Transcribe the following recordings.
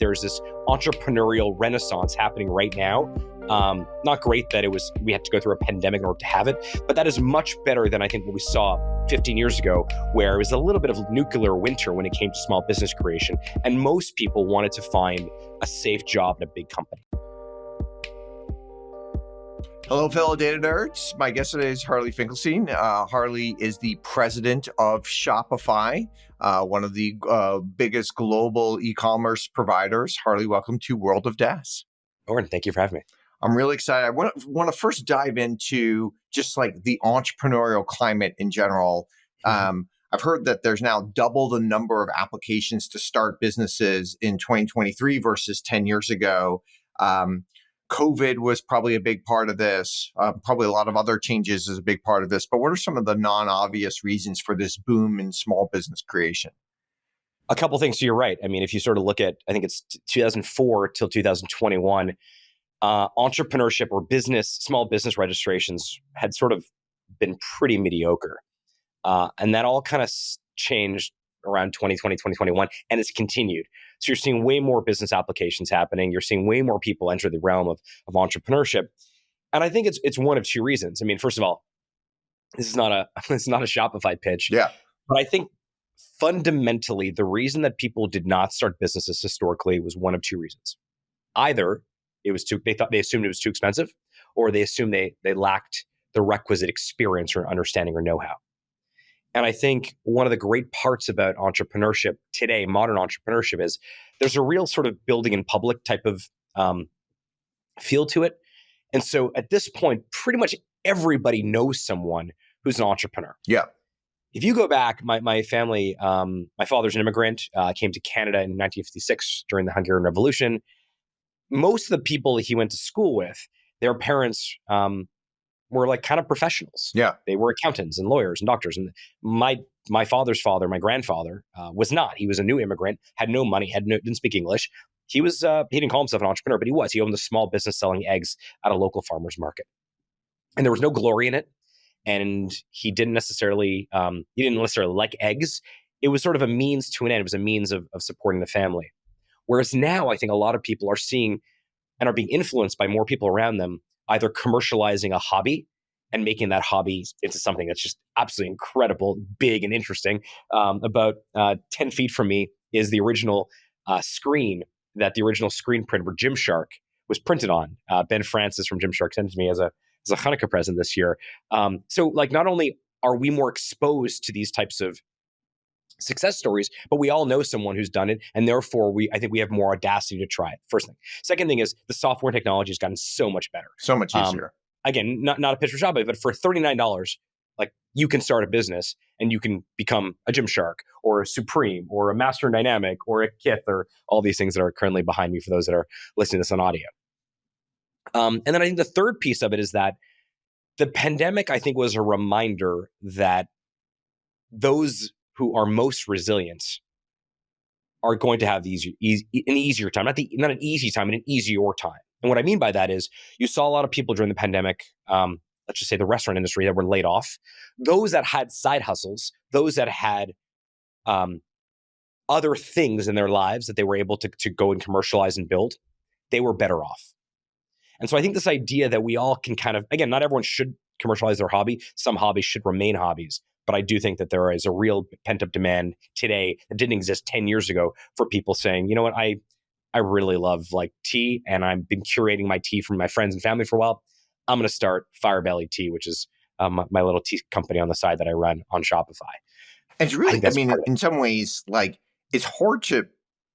there's this entrepreneurial renaissance happening right now. Not great that we had to go through a pandemic in order to have it, but that is much better than I think what we saw 15 years ago, where it was a little bit of nuclear winter when it came to small business creation. And most people wanted to find a safe job in a big company. Hello, fellow data nerds. My guest today is Harley Finkelstein. Harley is the president of Shopify, one of the biggest global e-commerce providers. Harley, welcome to World of DaaS. Auren, thank you for having me. I'm really excited. I want to first dive into just like the entrepreneurial climate in general. I've heard that there's now double the number of applications to start businesses in 2023 versus 10 years ago. COVID was probably a big part of this. Probably a lot of other changes is a big part of this. But what are some of the non-obvious reasons for this boom in small business creation? A couple things. So you're right. I mean, if you sort of look at, I think it's 2004 till 2021, entrepreneurship or small business registrations had sort of been pretty mediocre. And that all kind of changed around 2020, 2021, and it's continued. So you're seeing way more business applications happening. You're seeing way more people enter the realm of entrepreneurship. And I think it's one of two reasons. I mean, first of all, this is not a Shopify pitch. Yeah. But I think fundamentally, the reason that people did not start businesses historically was one of two reasons. Either they assumed it was too expensive, or they assumed they lacked the requisite experience or understanding or know-how. And I think one of the great parts about entrepreneurship today, modern entrepreneurship, is there's a real sort of building in public type of feel to it. And so at this point, pretty much everybody knows someone who's an entrepreneur. Yeah. If you go back, my family, my father's an immigrant, came to Canada in 1956 during the Hungarian Revolution. Most of the people he went to school with, their parents were like kind of professionals. Yeah. They were accountants and lawyers and doctors. And my father's father, my grandfather, was not. He was a new immigrant, had no money, didn't speak English. He was he didn't call himself an entrepreneur, but he was. He owned a small business selling eggs at a local farmer's market. And there was no glory in it. And he didn't necessarily like eggs. It was sort of a means to an end. It was a means of supporting the family. Whereas now I think a lot of people are seeing and are being influenced by more people around them, either commercializing a hobby and making that hobby into something that's just absolutely incredible, big and interesting. About 10 feet from me is the original screen that the original screen print for Gymshark was printed on. Ben Francis from Gymshark sent it to me as a Hanukkah present this year. So like not only are we more exposed to these types of success stories, but we all know someone who's done it. And therefore, I think we have more audacity to try it. First thing. Second thing is the software technology has gotten so much better. So much easier. Again, not a pitch for Shopify, but for $39, like you can start a business and you can become a Gymshark or a Supreme or a Master Dynamic or a Kith or all these things that are currently behind me for those that are listening to this on audio. And then I think the third piece of it is that the pandemic, I think, was a reminder that those who are most resilient are going to have an easier time, not an easy time, but an easier time. And what I mean by that is you saw a lot of people during the pandemic, let's just say the restaurant industry, that were laid off. Those that had side hustles, those that had other things in their lives that they were able to go and commercialize and build, they were better off. And so I think this idea that we all can kind of, again, not everyone should commercialize their hobby. Some hobbies should remain hobbies. But I do think that there is a real pent-up demand today that didn't exist 10 years ago for people saying, you know what, I really love like tea, and I've been curating my tea from my friends and family for a while. I'm going to start Firebelly Tea, which is my little tea company on the side that I run on Shopify. And it's really, I mean, in some ways, like it's hard to,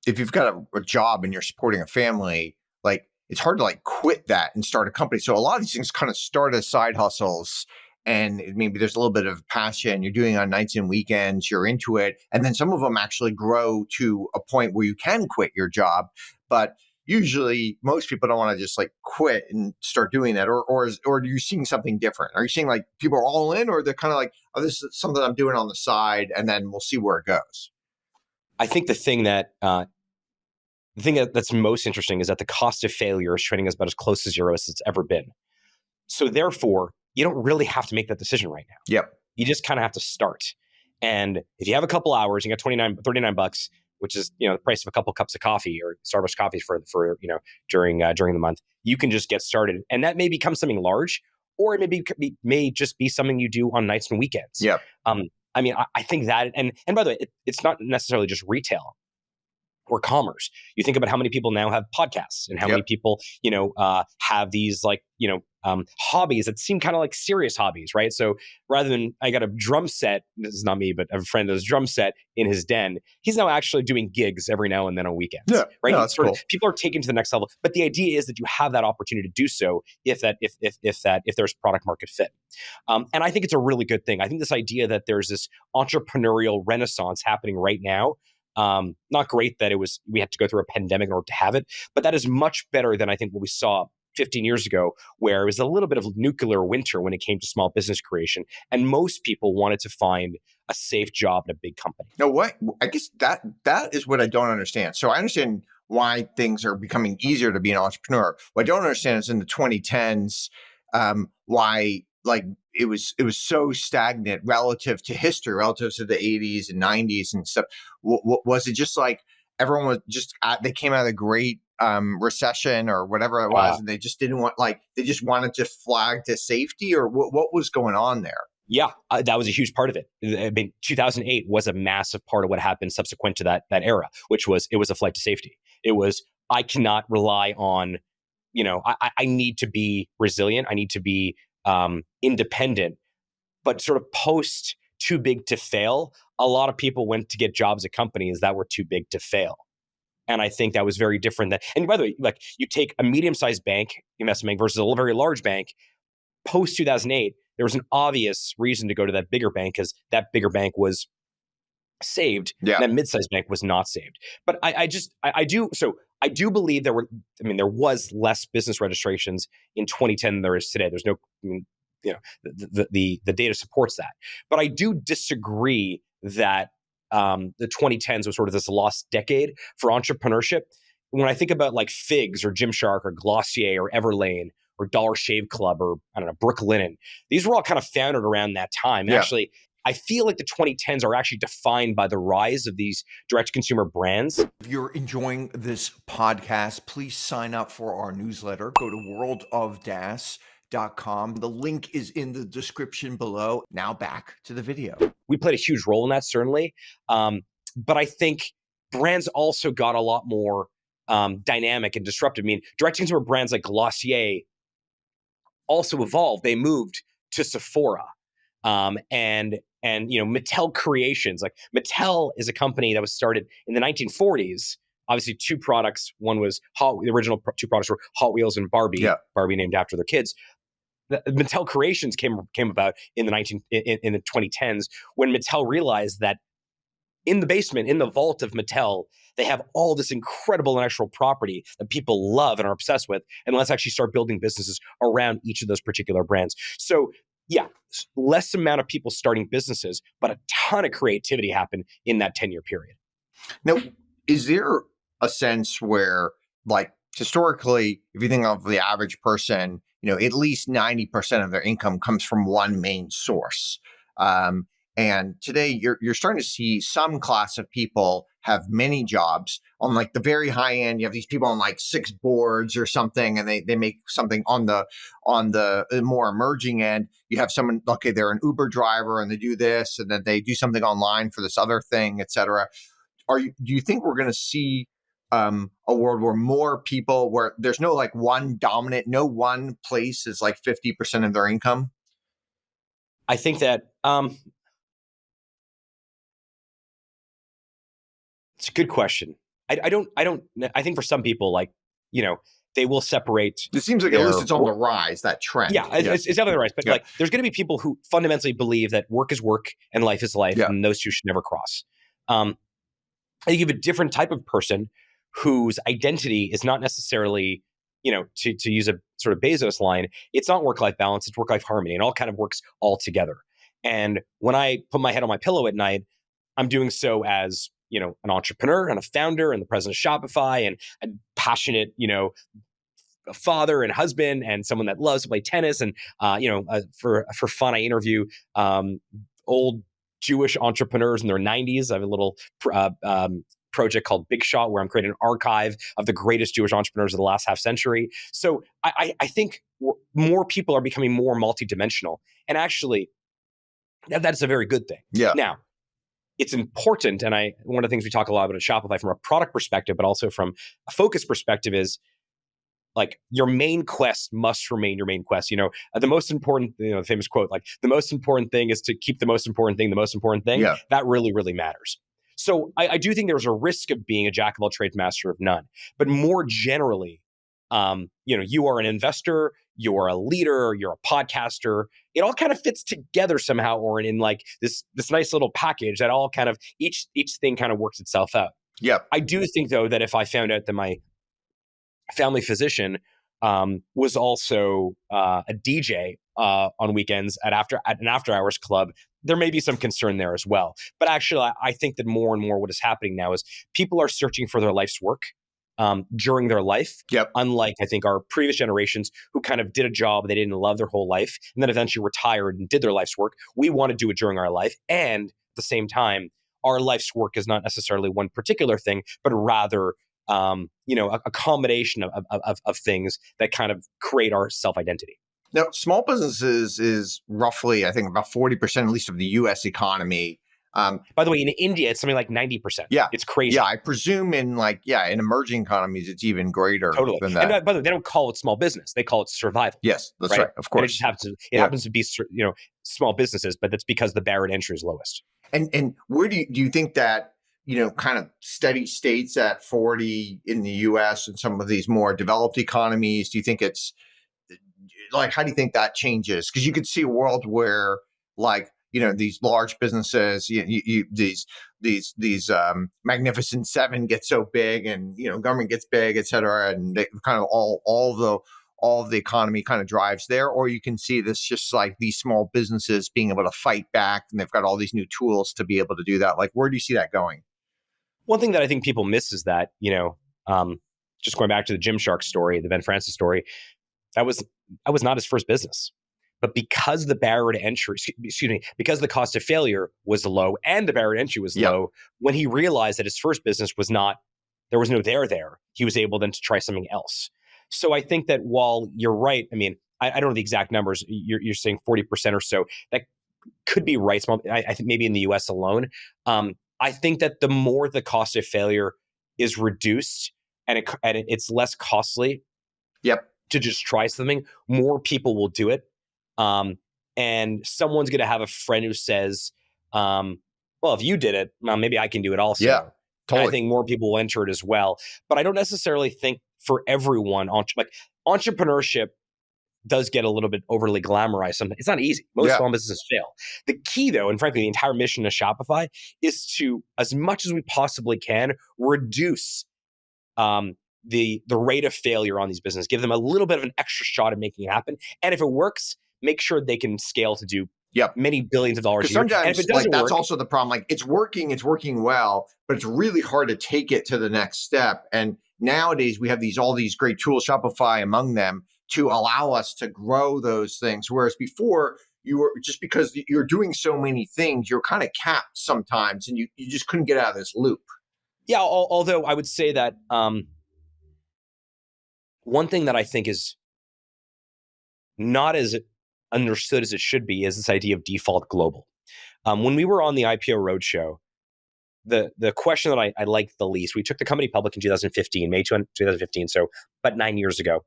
if you've got a job and you're supporting a family, like it's hard to like quit that and start a company. So a lot of these things kind of start as side hustles. And maybe there's a little bit of passion. You're doing it on nights and weekends. You're into it. And then some of them actually grow to a point where you can quit your job. But usually most people don't want to just like quit and start doing that. Or are you seeing something different? Are you seeing like people are all in, or they're kind of like, oh, this is something I'm doing on the side and then we'll see where it goes? I think the thing that's most interesting is that the cost of failure is trending about as close to zero as it's ever been. So therefore, you don't really have to make that decision right now. Yep. You just kind of have to start. And if you have a couple hours, you got $39 bucks, which is the price of a couple cups of coffee or Starbucks coffee for during the month, you can just get started, and that may become something large, or it may just be something you do on nights and weekends. Yeah. I think that, and by the way, it's not necessarily just retail or commerce. You think about how many people now have podcasts and how many people, have these hobbies that seem kind of like serious hobbies, right? So rather than I got a drum set, this is not me, but I have a friend that has a drum set in his den. He's now actually doing gigs every now and then on weekends, right? No, that's cool. People are taken to the next level, but the idea is that you have that opportunity to do so if there's product market fit. And I think it's a really good thing. I think this idea that there's this entrepreneurial renaissance happening right now. Not great that we had to go through a pandemic in order to have it, but that is much better than I think what we saw 15 years ago, where it was a little bit of nuclear winter when it came to small business creation. And most people wanted to find a safe job in a big company. No, what? I guess that is what I don't understand. So I understand why things are becoming easier to be an entrepreneur. What I don't understand is in the 2010s, why it was so stagnant relative to history, relative to the 80s and 90s and stuff. Was it just like everyone was just they came out of the great recession or whatever it was, and they just didn't want they just wanted to flag to safety, or what was going on there? Yeah, that was a huge part of it. I mean, 2008 was a massive part of what happened subsequent to that era, which was it was a flight to safety. It was I cannot rely on, I need to be resilient. I need to be independent, but sort of post too big to fail, a lot of people went to get jobs at companies that were too big to fail. And I think that was very different and by the way, you take a medium-sized bank, investment bank versus a very large bank, post 2008, there was an obvious reason to go to that bigger bank because that bigger bank was saved. Yeah. And that mid-sized bank was not saved. But I do believe there was less business registrations in 2010 than there is today. There's no, the data supports that. But I do disagree that the 2010s was sort of this lost decade for entrepreneurship. When I think about like Figs or Gymshark or Glossier or Everlane or Dollar Shave Club or I don't know, Brooklinen, these were all kind of founded around that time. And actually, I feel like the 2010s are actually defined by the rise of these direct-to-consumer brands. If you're enjoying this podcast, please sign up for our newsletter. Go to worldofdaas.com. The link is in the description below. Now back to the video. We played a huge role in that, certainly. But I think brands also got a lot more dynamic and disruptive. I mean, direct-to-consumer brands like Glossier also evolved. They moved to Sephora. And Mattel Creations, like Mattel is a company that was started in the 1940s. Obviously, two products. One was the original two products were Hot Wheels and Barbie. Yeah. Barbie named after their kids. The Mattel Creations came about in the 2010s when Mattel realized that in the basement, in the vault of Mattel, they have all this incredible intellectual property that people love and are obsessed with. And let's actually start building businesses around each of those particular brands. So yeah, less amount of people starting businesses, but a ton of creativity happened in that 10-year period. Now, is there a sense where, like, historically, if you think of the average person, at least 90% of their income comes from one main source. And today you're starting to see some class of people have many jobs. On like the very high end, you have these people on like 6 boards or something, and they make something on the more emerging end. You have someone, okay, they're an Uber driver and they do this, and then they do something online for this other thing, et cetera. Do you think we're going to see a world where more people, where there's no like one dominant, no one place is like 50% of their income? I think that it's a good question. I think for some people, they will separate. It seems like at least it's on the rise, that trend. Yeah, it's definitely the rise. But there's going to be people who fundamentally believe that work is work and life is life, and those two should never cross. I think you have a different type of person whose identity is not necessarily, to use a sort of Bezos line, it's not work-life balance, it's work-life harmony, and all kind of works all together. And when I put my head on my pillow at night, I'm doing so as, an entrepreneur and a founder and the president of Shopify and a passionate, a father and husband and someone that loves to play tennis. And, for fun, I interview old Jewish entrepreneurs in their 90s. I have a little project called Big Shot, where I'm creating an archive of the greatest Jewish entrepreneurs of the last half century. So I think more people are becoming more multidimensional. And actually, that's a very good thing. Yeah. Now, it's important, and one of the things we talk a lot about at Shopify from a product perspective, but also from a focus perspective, is like your main quest must remain your main quest. The most important, the famous quote, like the most important thing is to keep the most important thing the most important thing. Yeah. That really, really matters. So I do think there's a risk of being a jack of all trades, master of none. But more generally, you are an investor, you're a leader, you're a podcaster. It all kind of fits together somehow, Auren, in like this nice little package that all kind of each thing kind of works itself out. Yeah. I do think though that if I found out that my family physician was also a DJ on weekends at an after hours club, there may be some concern there as well. But actually, I think that more and more what is happening now is people are searching for their life's work during their life. Yep. Unlike, I think, our previous generations who kind of did a job they didn't love their whole life and then eventually retired and did their life's work. We want to do it during our life. And at the same time, our life's work is not necessarily one particular thing, but rather a combination of things that kind of create our self-identity. Now, small businesses is roughly, I think, about 40%, at least, of the U.S. economy. By the way, in India, it's something like 90%. Yeah. It's crazy. Yeah, I presume in emerging economies, it's even greater than that. And by the way, they don't call it small business. They call it survival. Yes, that's right. Of course. And it just happens to be, small businesses, but that's because the barrier to entry is lowest. And where do you think that, kind of steady states at 40 in the U.S. and some of these more developed economies? Do you think it's like, how do you think that changes? Because you could see a world where, like, these large businesses, these Magnificent Seven get so big, and government gets big, et cetera, and they kind of all of the economy kind of drives there. Or you can see this just like these small businesses being able to fight back, and they've got all these new tools to be able to do that. Like, where do you see that going? One thing that I think people miss is that, just going back to the Gymshark story, the Ben Francis story, that was not his first business. But because the barrier to entry, because the cost of failure was low and the barrier to entry was low, when he realized that his first business there was no there, he was able then to try something else. So I think that while you're right, I mean, I don't know the exact numbers, you're saying 40% or so, that could be right. I think maybe in the US alone. I think that the more the cost of failure is reduced and it's less costly to just try something, more people will do it. And someone's going to have a friend who says, well, if you did it, well, maybe I can do it also. Yeah, totally. And I think more people will enter it as well. But I don't necessarily think for everyone, entrepreneurship does get a little bit overly glamorized sometimes. It's not easy. Most small businesses fail. The key, though, and frankly, the entire mission of Shopify is to, as much as we possibly can, reduce the rate of failure on these businesses, give them a little bit of an extra shot at making it happen. And if it works, make sure they can scale to do many billions of dollars a year. Sometimes, and if it doesn't that's work, also the problem. Like, it's working well, but it's really hard to take it to the next step. And nowadays, we have all these great tools, Shopify among them, to allow us to grow those things. Whereas before, you were, just because you're doing so many things, you're kind of capped sometimes, and you just couldn't get out of this loop. Yeah, although I would say that one thing that I think is not as understood as it should be is this idea of default global. When we were on the IPO roadshow, the question that I liked the least, we took the company public in 2015, May 2015, so about 9 years ago.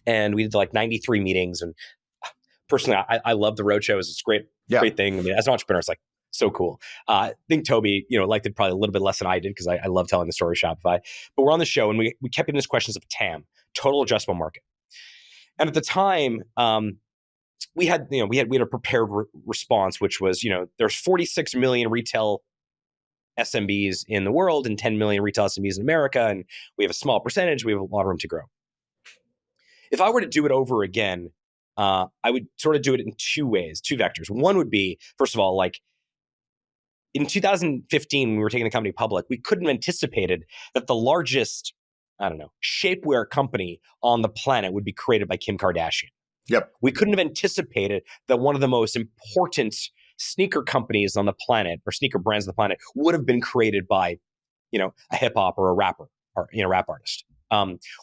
And we did like 93 meetings. And personally, I love the roadshows. It's a great thing. I mean, as an entrepreneur, it's like so cool. I think Toby, liked it probably a little bit less than I did because I love telling the story of Shopify. But we're on the show and we kept getting these questions of TAM, total addressable market. And at the time, we had a prepared response, which was, there's 46 million retail SMBs in the world and 10 million retail SMBs in America, and we have a small percentage. We have a lot of room to grow. If I were to do it over again, I would sort of do it in two ways, two vectors. One would be, first of all, like in 2015, when we were taking the company public, we couldn't have anticipated that the largest, shapewear company on the planet would be created by Kim Kardashian. Yep. We couldn't have anticipated that one of the most important sneaker companies on the planet, or sneaker brands on the planet, would have been created by a hip hop or a rapper or rap artist.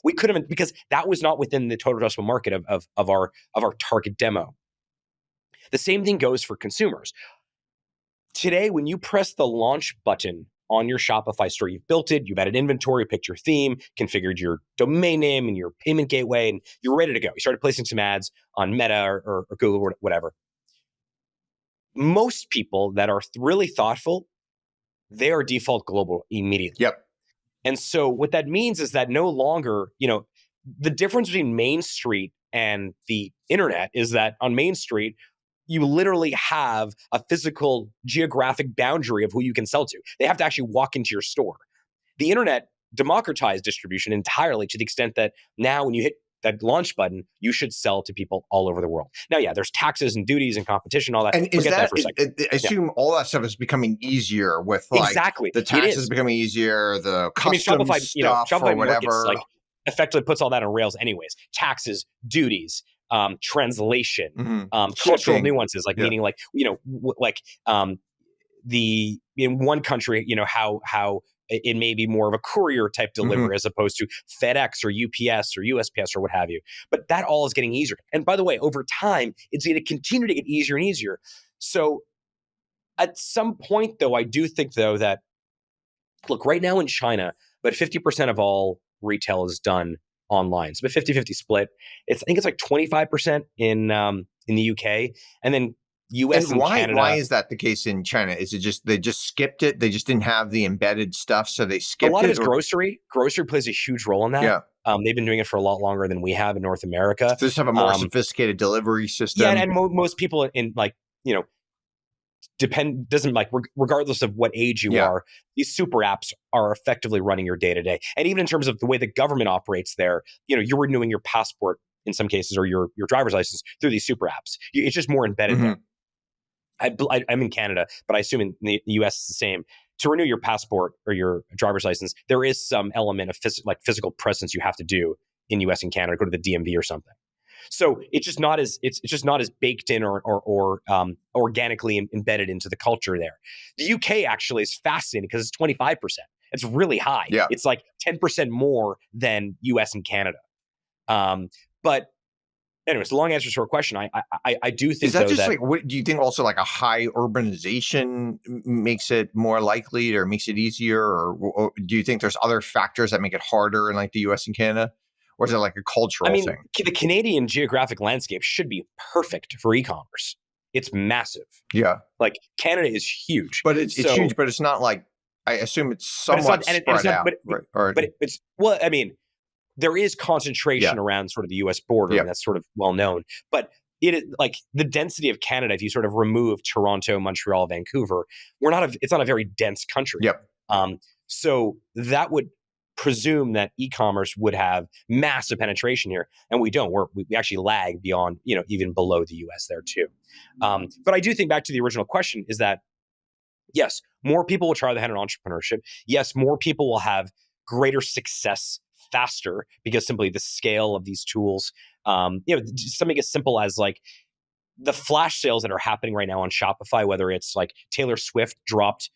We could have, because that was not within the total addressable market of our target demo. The same thing goes for consumers. Today, when you press the launch button on your Shopify store, you've built it, you've added inventory, picked your theme, configured your domain name and your payment gateway, and you're ready to go. You started placing some ads on Meta or Google or whatever. Most people that are really thoughtful, they are default global immediately. Yep. And so what that means is that no longer, the difference between Main Street and the internet is that on Main Street, you literally have a physical geographic boundary of who you can sell to. They have to actually walk into your store. The internet democratized distribution entirely to the extent that now when you hit that launch button, you should sell to people all over the world. Now, yeah, there's taxes and duties and competition, all that. And Forget that for a second. I assume all that stuff is becoming easier with exactly. The taxes becoming easier, the custom Shopify, stuff Shopify or whatever. Markets, effectively puts all that on rails anyways. Taxes, duties, translation, cultural nuances, meaning in one country, how it may be more of a courier type delivery as opposed to FedEx or UPS or USPS or what have you. But that all is getting easier. And by the way, over time, it's going to continue to get easier and easier. So at some point, though, I do think, though, that, look, right now in China, but 50% of all retail is done online. So a 50-50 split. I think it's like 25% in the UK, and then US and Canada. Why is that the case in China? Is it just they just skipped it? They just didn't have the embedded stuff, so they skipped it? A lot of it's grocery. Grocery plays a huge role in that. Yeah. They've been doing it for a lot longer than we have in North America. So they just have a more sophisticated delivery system. Yeah, and most people regardless of what age you are, these super apps are effectively running your day to day. And even in terms of the way the government operates there, you're renewing your passport in some cases or your driver's license through these super apps. It's just more embedded there. I'm in Canada, but I assume in the US it's the same. To renew your passport or your driver's license, there is some element of physical presence you have to do in US and Canada. Go to the DMV or something. So it's just not as baked in or organically embedded into the culture there. The UK actually is fascinating because it's 25%. It's really high. Yeah. It's like 10% more than US and Canada. But anyways, the long answer to your question, I do think is that just what do you think? Also, like a high urbanization makes it more likely or makes it easier, or do you think there's other factors that make it harder in like the US and Canada? Or is it like a cultural thing? The Canadian geographic landscape should be perfect for e-commerce. It's massive. Yeah. Like Canada is huge. But it's huge, but it's not like, I assume it's somewhat spread out. There is concentration around sort of the US border, and that's sort of well known. But it is like the density of Canada, if you sort of remove Toronto, Montreal, Vancouver, it's not a very dense country. Yep. So that would presume that e-commerce would have massive penetration here, and we don't. We actually lag beyond, even below the US there too. But I do think back to the original question is that, yes, more people will try the hand in entrepreneurship. Yes, more people will have greater success faster because simply the scale of these tools, something as simple as like the flash sales that are happening right now on Shopify, whether it's like Taylor Swift dropped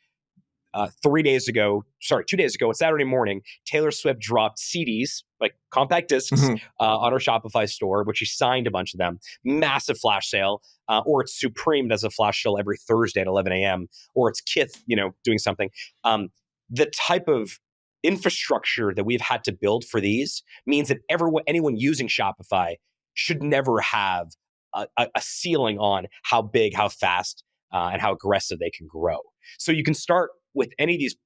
2 days ago, Saturday morning, Taylor Swift dropped CDs, like compact discs, on her Shopify store, which she signed a bunch of them. Massive flash sale. Or it's Supreme does a flash sale every Thursday at 11 a.m. Or it's Kith, doing something. The type of infrastructure that we've had to build for these means that anyone using Shopify should never have a ceiling on how big, how fast, and how aggressive they can grow. So you can start with any of these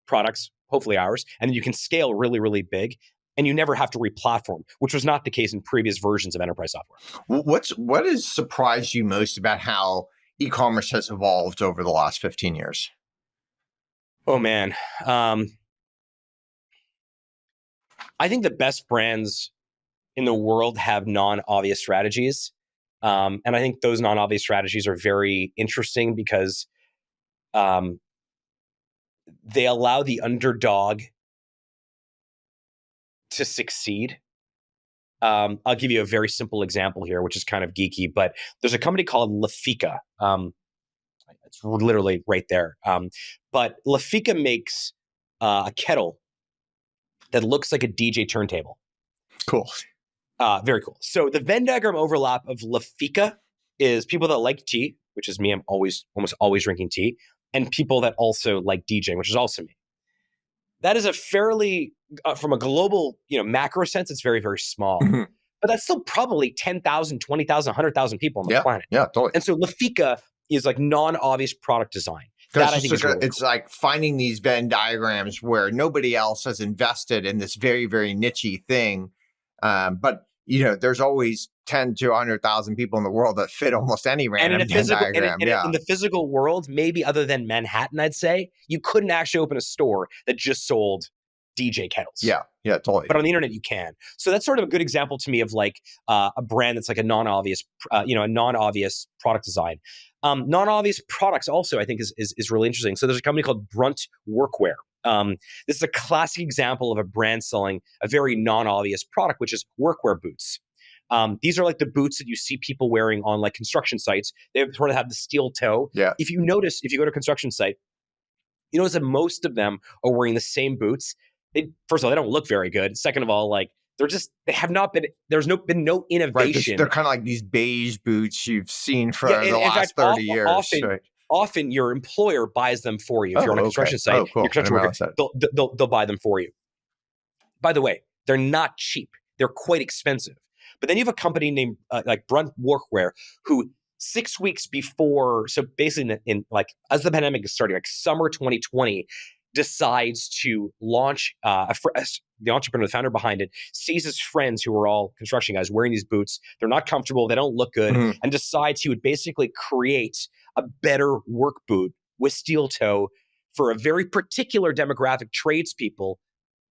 products, hopefully ours, and then you can scale really, really big, and you never have to re-platform, which was not the case in previous versions of enterprise software. What has surprised you most about how e-commerce has evolved over the last 15 years? Oh, man. I think the best brands in the world have non-obvious strategies. And I think those non-obvious strategies are very interesting because they allow the underdog to succeed. I'll give you a very simple example here, which is kind of geeky, but there's a company called Lafika. It's literally right there. But Lafika makes a kettle that looks like a DJ turntable. Cool. Very cool. So the Venn diagram overlap of La Fica is people that like tea, which is me. I'm almost always drinking tea, and people that also like DJing, which is also me. That is a fairly, from a global, macro sense, it's very, very small. Mm-hmm. But that's still probably 10,000, 20,000, 100,000 people on the planet. Yeah, totally. And so La Fica is like non-obvious product design. That I think is really it's cool. like finding these Venn diagrams where nobody else has invested in this very, very niche-y thing. But there's always 10 to 100,000 people in the world that fit almost any random Venn diagram. In the physical world, maybe other than Manhattan, I'd say, you couldn't actually open a store that just sold DJ kettles. Yeah, totally. But on the internet, you can. So that's sort of a good example to me of like a brand that's like a non-obvious, a non-obvious product design. Non-obvious products also, I think, is really interesting. So there's a company called Brunt Workwear. This is a classic example of a brand selling a very non-obvious product, which is workwear boots. These are like the boots that you see people wearing on like construction sites. They sort of have the steel toe. Yeah. If you go to a construction site, you notice that most of them are wearing the same boots. First of all, they don't look very good. Second of all, like they have not been. There's been no innovation. Right, they're kind of like these beige boots you've seen for the last 30 years. Often your employer buys them for you. If you're on a construction site, cool. Your construction worker, they'll buy them for you. By the way, they're not cheap. They're quite expensive. But then you have a company named like Brunt Workwear who 6 weeks before, so basically as the pandemic is starting, like summer 2020, decides to launch the entrepreneur, the founder behind it, sees his friends who are all construction guys wearing these boots. They're not comfortable. They don't look good, and decides he would basically create a better work boot with steel toe for a very particular demographic, tradespeople,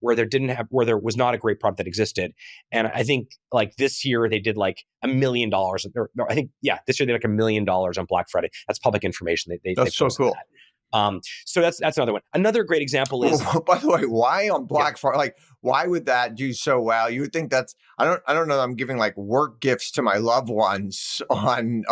where there was not a great product that existed. And I think like this year they did like $1 million. This year they did like $1 million on Black Friday. That's public information. That's so cool. That. So that's another one. Another great example is. By the way, why on Black Friday? Like, why would that do so well? You would think that's. I don't know. I'm giving like work gifts to my loved ones on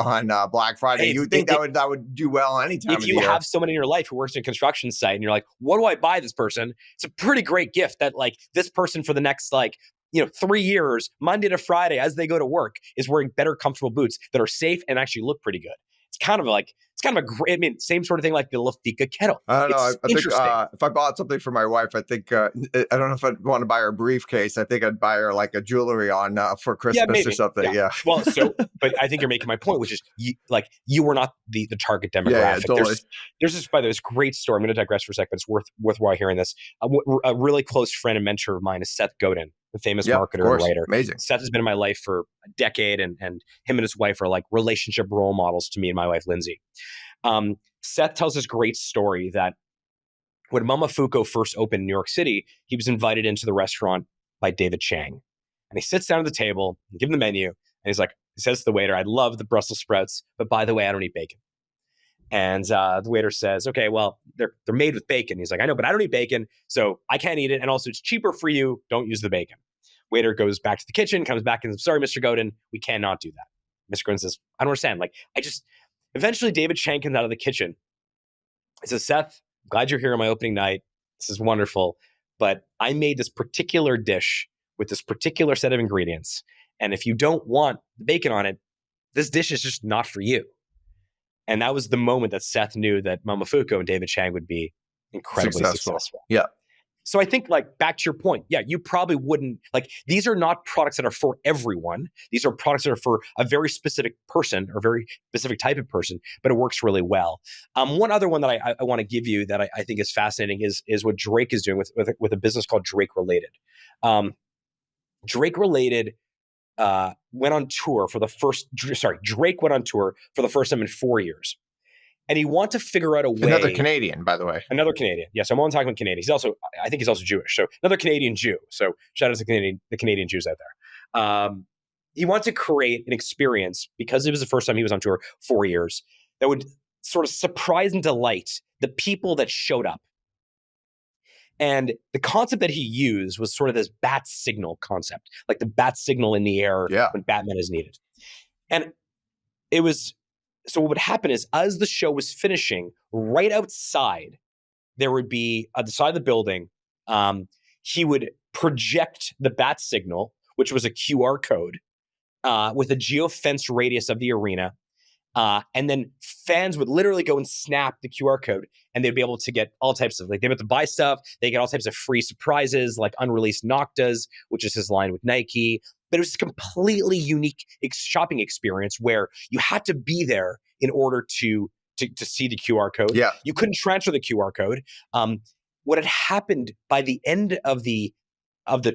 Black Friday. You would think that would do well anytime. If you have someone in your life who works in a construction site, and you're like, what do I buy this person? It's a pretty great gift that like this person for the next 3 years, Monday to Friday, as they go to work, is wearing better, comfortable boots that are safe and actually look pretty good. It's kind of a great, same sort of thing like the La Fica kettle. I don't know. I think if I bought something for my wife, I think, I don't know if I'd want to buy her a briefcase. I think I'd buy her like a jewelry on for Christmas or something. Yeah. Well, but I think you're making my point, which is you were not the target demographic. Yeah, totally. There's this great story. I'm going to digress for a second, but it's worthwhile hearing this. A really close friend and mentor of mine is Seth Godin, the famous marketer and writer. Amazing. Seth has been in my life for a decade, and him and his wife are like relationship role models to me and my wife, Lindsay. Seth tells this great story that when Momofuku first opened in New York City, he was invited into the restaurant by David Chang. And he sits down at the table, and give him the menu, and he says to the waiter, "I love the Brussels sprouts, but by the way, I don't eat bacon." And the waiter says, "Okay, well, they're made with bacon." He's like, "I know, but I don't eat bacon, so I can't eat it. And also, it's cheaper for you. Don't use the bacon." Waiter goes back to the kitchen, comes back and says, "Sorry, Mr. Godin, we cannot do that." Mr. Godin says, "I don't understand. Eventually, David Chang comes out of the kitchen. He says, "Seth, I'm glad you're here on my opening night. This is wonderful. But I made this particular dish with this particular set of ingredients. And if you don't want the bacon on it, this dish is just not for you." And that was the moment that Seth knew that Momofuku and David Chang would be incredibly successful. Yeah. So I think back to your point, you probably wouldn't, these are not products that are for everyone. These are products that are for a very specific person or very specific type of person, but it works really well. One other one that I want to give you that I think is fascinating is what Drake is doing with a business called Drake Related. Drake Related went on tour for the first, Drake went on tour for the first time in 4 years. And he wants to figure out a way. Another Canadian, by the way. Another Canadian. Yes, I'm only talking about Canadian. I think he's also Jewish. So another Canadian Jew. So shout out to the Canadian Jews out there. He wants to create an experience, because it was the first time he was on tour 4 years, that would sort of surprise and delight the people that showed up. And the concept that he used was sort of this bat signal concept, like the bat signal in the air when Batman is needed. And so what would happen is, as the show was finishing, right outside there would be at the side of the building, he would project the bat signal, which was a QR code, with a geofenced radius of the arena. And then fans would literally go and snap the QR code, and they'd be able to get all types of, like, they'd be able to buy stuff. They get all types of free surprises, like unreleased Noctas, which is his line with Nike. But it was a completely unique shopping experience where you had to be there in order to see the QR code. Yeah. You couldn't transfer the QR code. What had happened by the end of the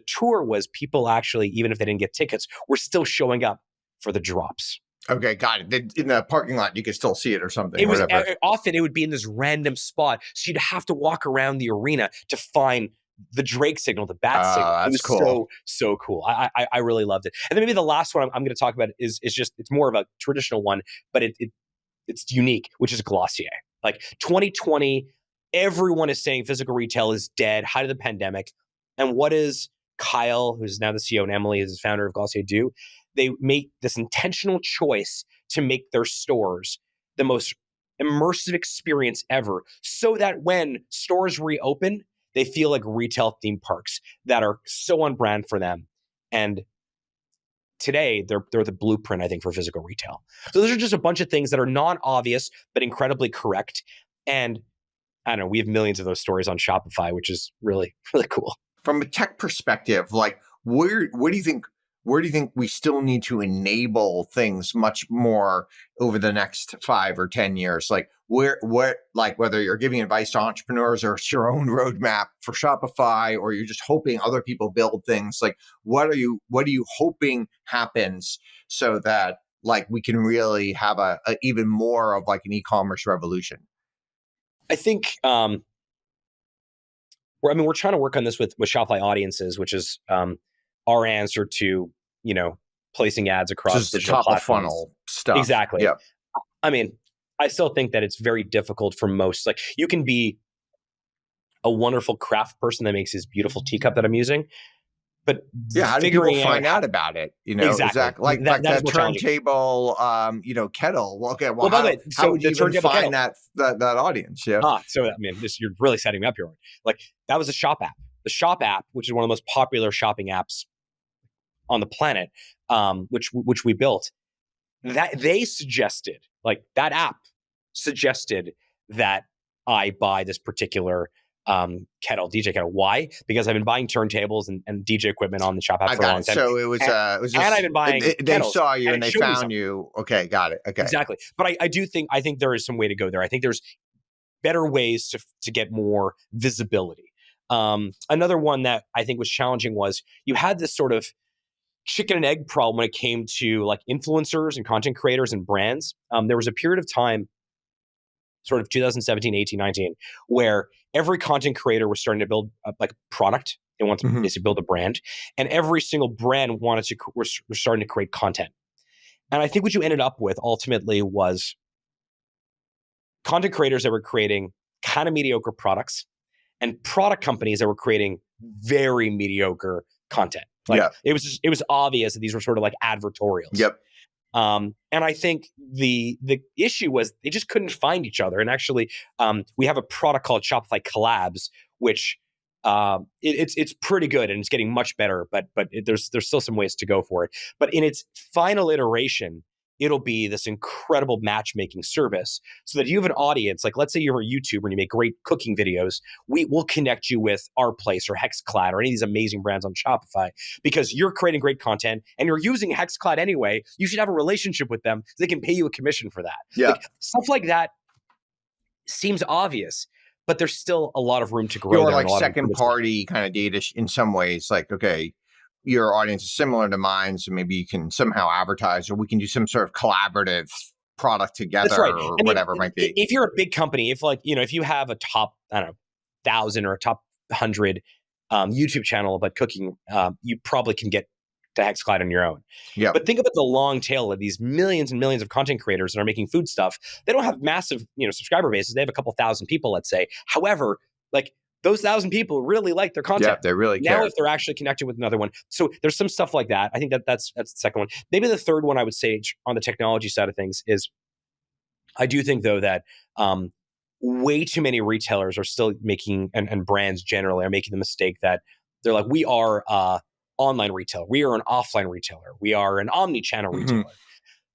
tour was people actually, even if they didn't get tickets, were still showing up for the drops. Okay, got it. In the parking lot, you could still see it or something. It was often it would be in this random spot, so you'd have to walk around the arena to find the Drake signal, the bat signal. It was cool. so cool. I really loved it. And then maybe the last one I'm going to talk about is just, it's more of a traditional one, but it's unique, which is Glossier. Like 2020, everyone is saying physical retail is dead, height of the pandemic. And what is Kyle, who's now the CEO, and Emily, who's the founder of Glossier, do? They make this intentional choice to make their stores the most immersive experience ever, so that when stores reopen, they feel like retail theme parks that are so on brand for them. And today, they're the blueprint, I think, for physical retail. So those are just a bunch of things that are non-obvious, but incredibly correct. And I don't know, we have millions of those stories on Shopify, which is really, really cool. From a tech perspective, like where do you think we still need to enable things much more over the next 5 or 10 years? Like whether you're giving advice to entrepreneurs or it's your own roadmap for Shopify, or you're just hoping other people build things, like what are you hoping happens so that like we can really have a even more of like an e-commerce revolution? I think we're trying to work on this with Shopify Audiences, which is our answer to, placing ads across just the digital top platforms. of funnel stuff. Exactly. Yeah. I mean, I still think that it's very difficult for most. Like, you can be a wonderful craft person that makes this beautiful teacup that I'm using, but how do people find out about it? Exactly. Like that turntable, kettle. Well, okay. Well, how would you even find that audience? Yeah. So I mean, you're really setting me up here. Like, that was a Shop app. The Shop app, which is one of the most popular shopping apps on the planet, which we built, that they suggested, like, that app suggested that I buy this particular DJ kettle. Why? Because I've been buying turntables and DJ equipment on the Shop app for a long time. So it was just, and I've been buying they kettles, saw you and they found you. you. Okay, got it. Okay, exactly. But I think there is some way to go there. I think there's better ways to get more visibility. Another one that I think was challenging was you had this sort of chicken and egg problem when it came to like influencers and content creators and brands. There was a period of time, sort of 2017, 18, 19, where every content creator was starting to build like product. They wanted to basically build a brand, and every single brand was starting to create content. And I think what you ended up with ultimately was content creators that were creating kind of mediocre products, and product companies that were creating very mediocre content. Like, it was obvious that these were sort of like advertorials. Yep. And I think the issue was they just couldn't find each other. And actually, we have a product called Shopify Collabs, which it's pretty good and it's getting much better. But there's still some ways to go for it. But in its final iteration, it'll be this incredible matchmaking service, so that if you have an audience, like let's say you're a YouTuber and you make great cooking videos, will connect you with Our Place or Hexclad or any of these amazing brands on Shopify, because you're creating great content and you're using Hexclad anyway. You should have a relationship with them so they can pay you a commission for that. Yeah. Like, stuff like that seems obvious, but there's still a lot of room to grow. Or like second party kind of data in some ways, like, okay, your audience is similar to mine, so maybe you can somehow advertise, or we can do some sort of collaborative product together. That's right. Or whatever it might be. If you're a big company, if you have a top, 1,000 or a top 100 YouTube channel about cooking, you probably can get to Hexclad on your own. Yeah. But think about the long tail of these millions and millions of content creators that are making food stuff. They don't have massive, subscriber bases. They have a couple thousand people, let's say. However, like, those 1,000 people really like their content. Yeah, they really care. Now, if they're actually connected with another one. So there's some stuff like that. I think that's the second one. Maybe the third one I would say on the technology side of things is, I do think, though, that way too many retailers are still making, and brands generally are making the mistake that they're like, we are online retailer, we are an offline retailer, we are an omni-channel retailer.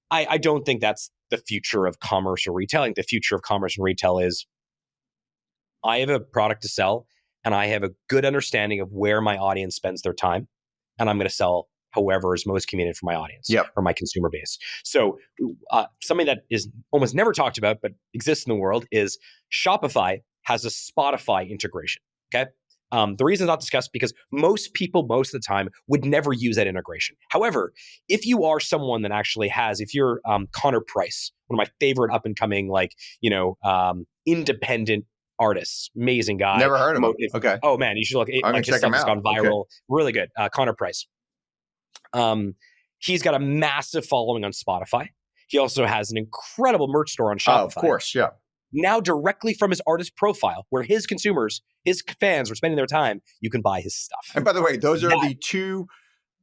I don't think that's the future of commerce or retailing. The future of commerce and retail is, I have a product to sell and I have a good understanding of where my audience spends their time, and I'm going to sell however is most convenient for my audience or my consumer base. So something that is almost never talked about but exists in the world is Shopify has a Spotify integration. Okay. The reason it's not discussed because most people, most of the time, would never use that integration. However, if you are someone that actually has, if you're Connor Price, one of my favorite up and coming, independent artists, amazing guy. Never heard of him. Okay. Oh man, you should look. His stuff has gone viral. Okay. Really good. Connor Price. He's got a massive following on Spotify. He also has an incredible merch store on Shopify. Oh, of course, yeah. Now directly from his artist profile, where his consumers, his fans are spending their time, you can buy his stuff. And by the way, those are the two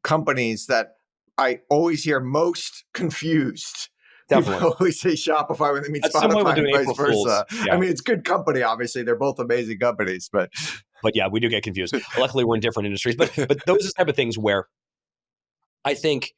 companies that I always hear most confused. Definitely. People always say Shopify when they mean Spotify and vice versa. Yeah. I mean, it's good company, obviously. They're both amazing companies, but yeah, we do get confused. Luckily, we're in different industries. But those are the type of things where I think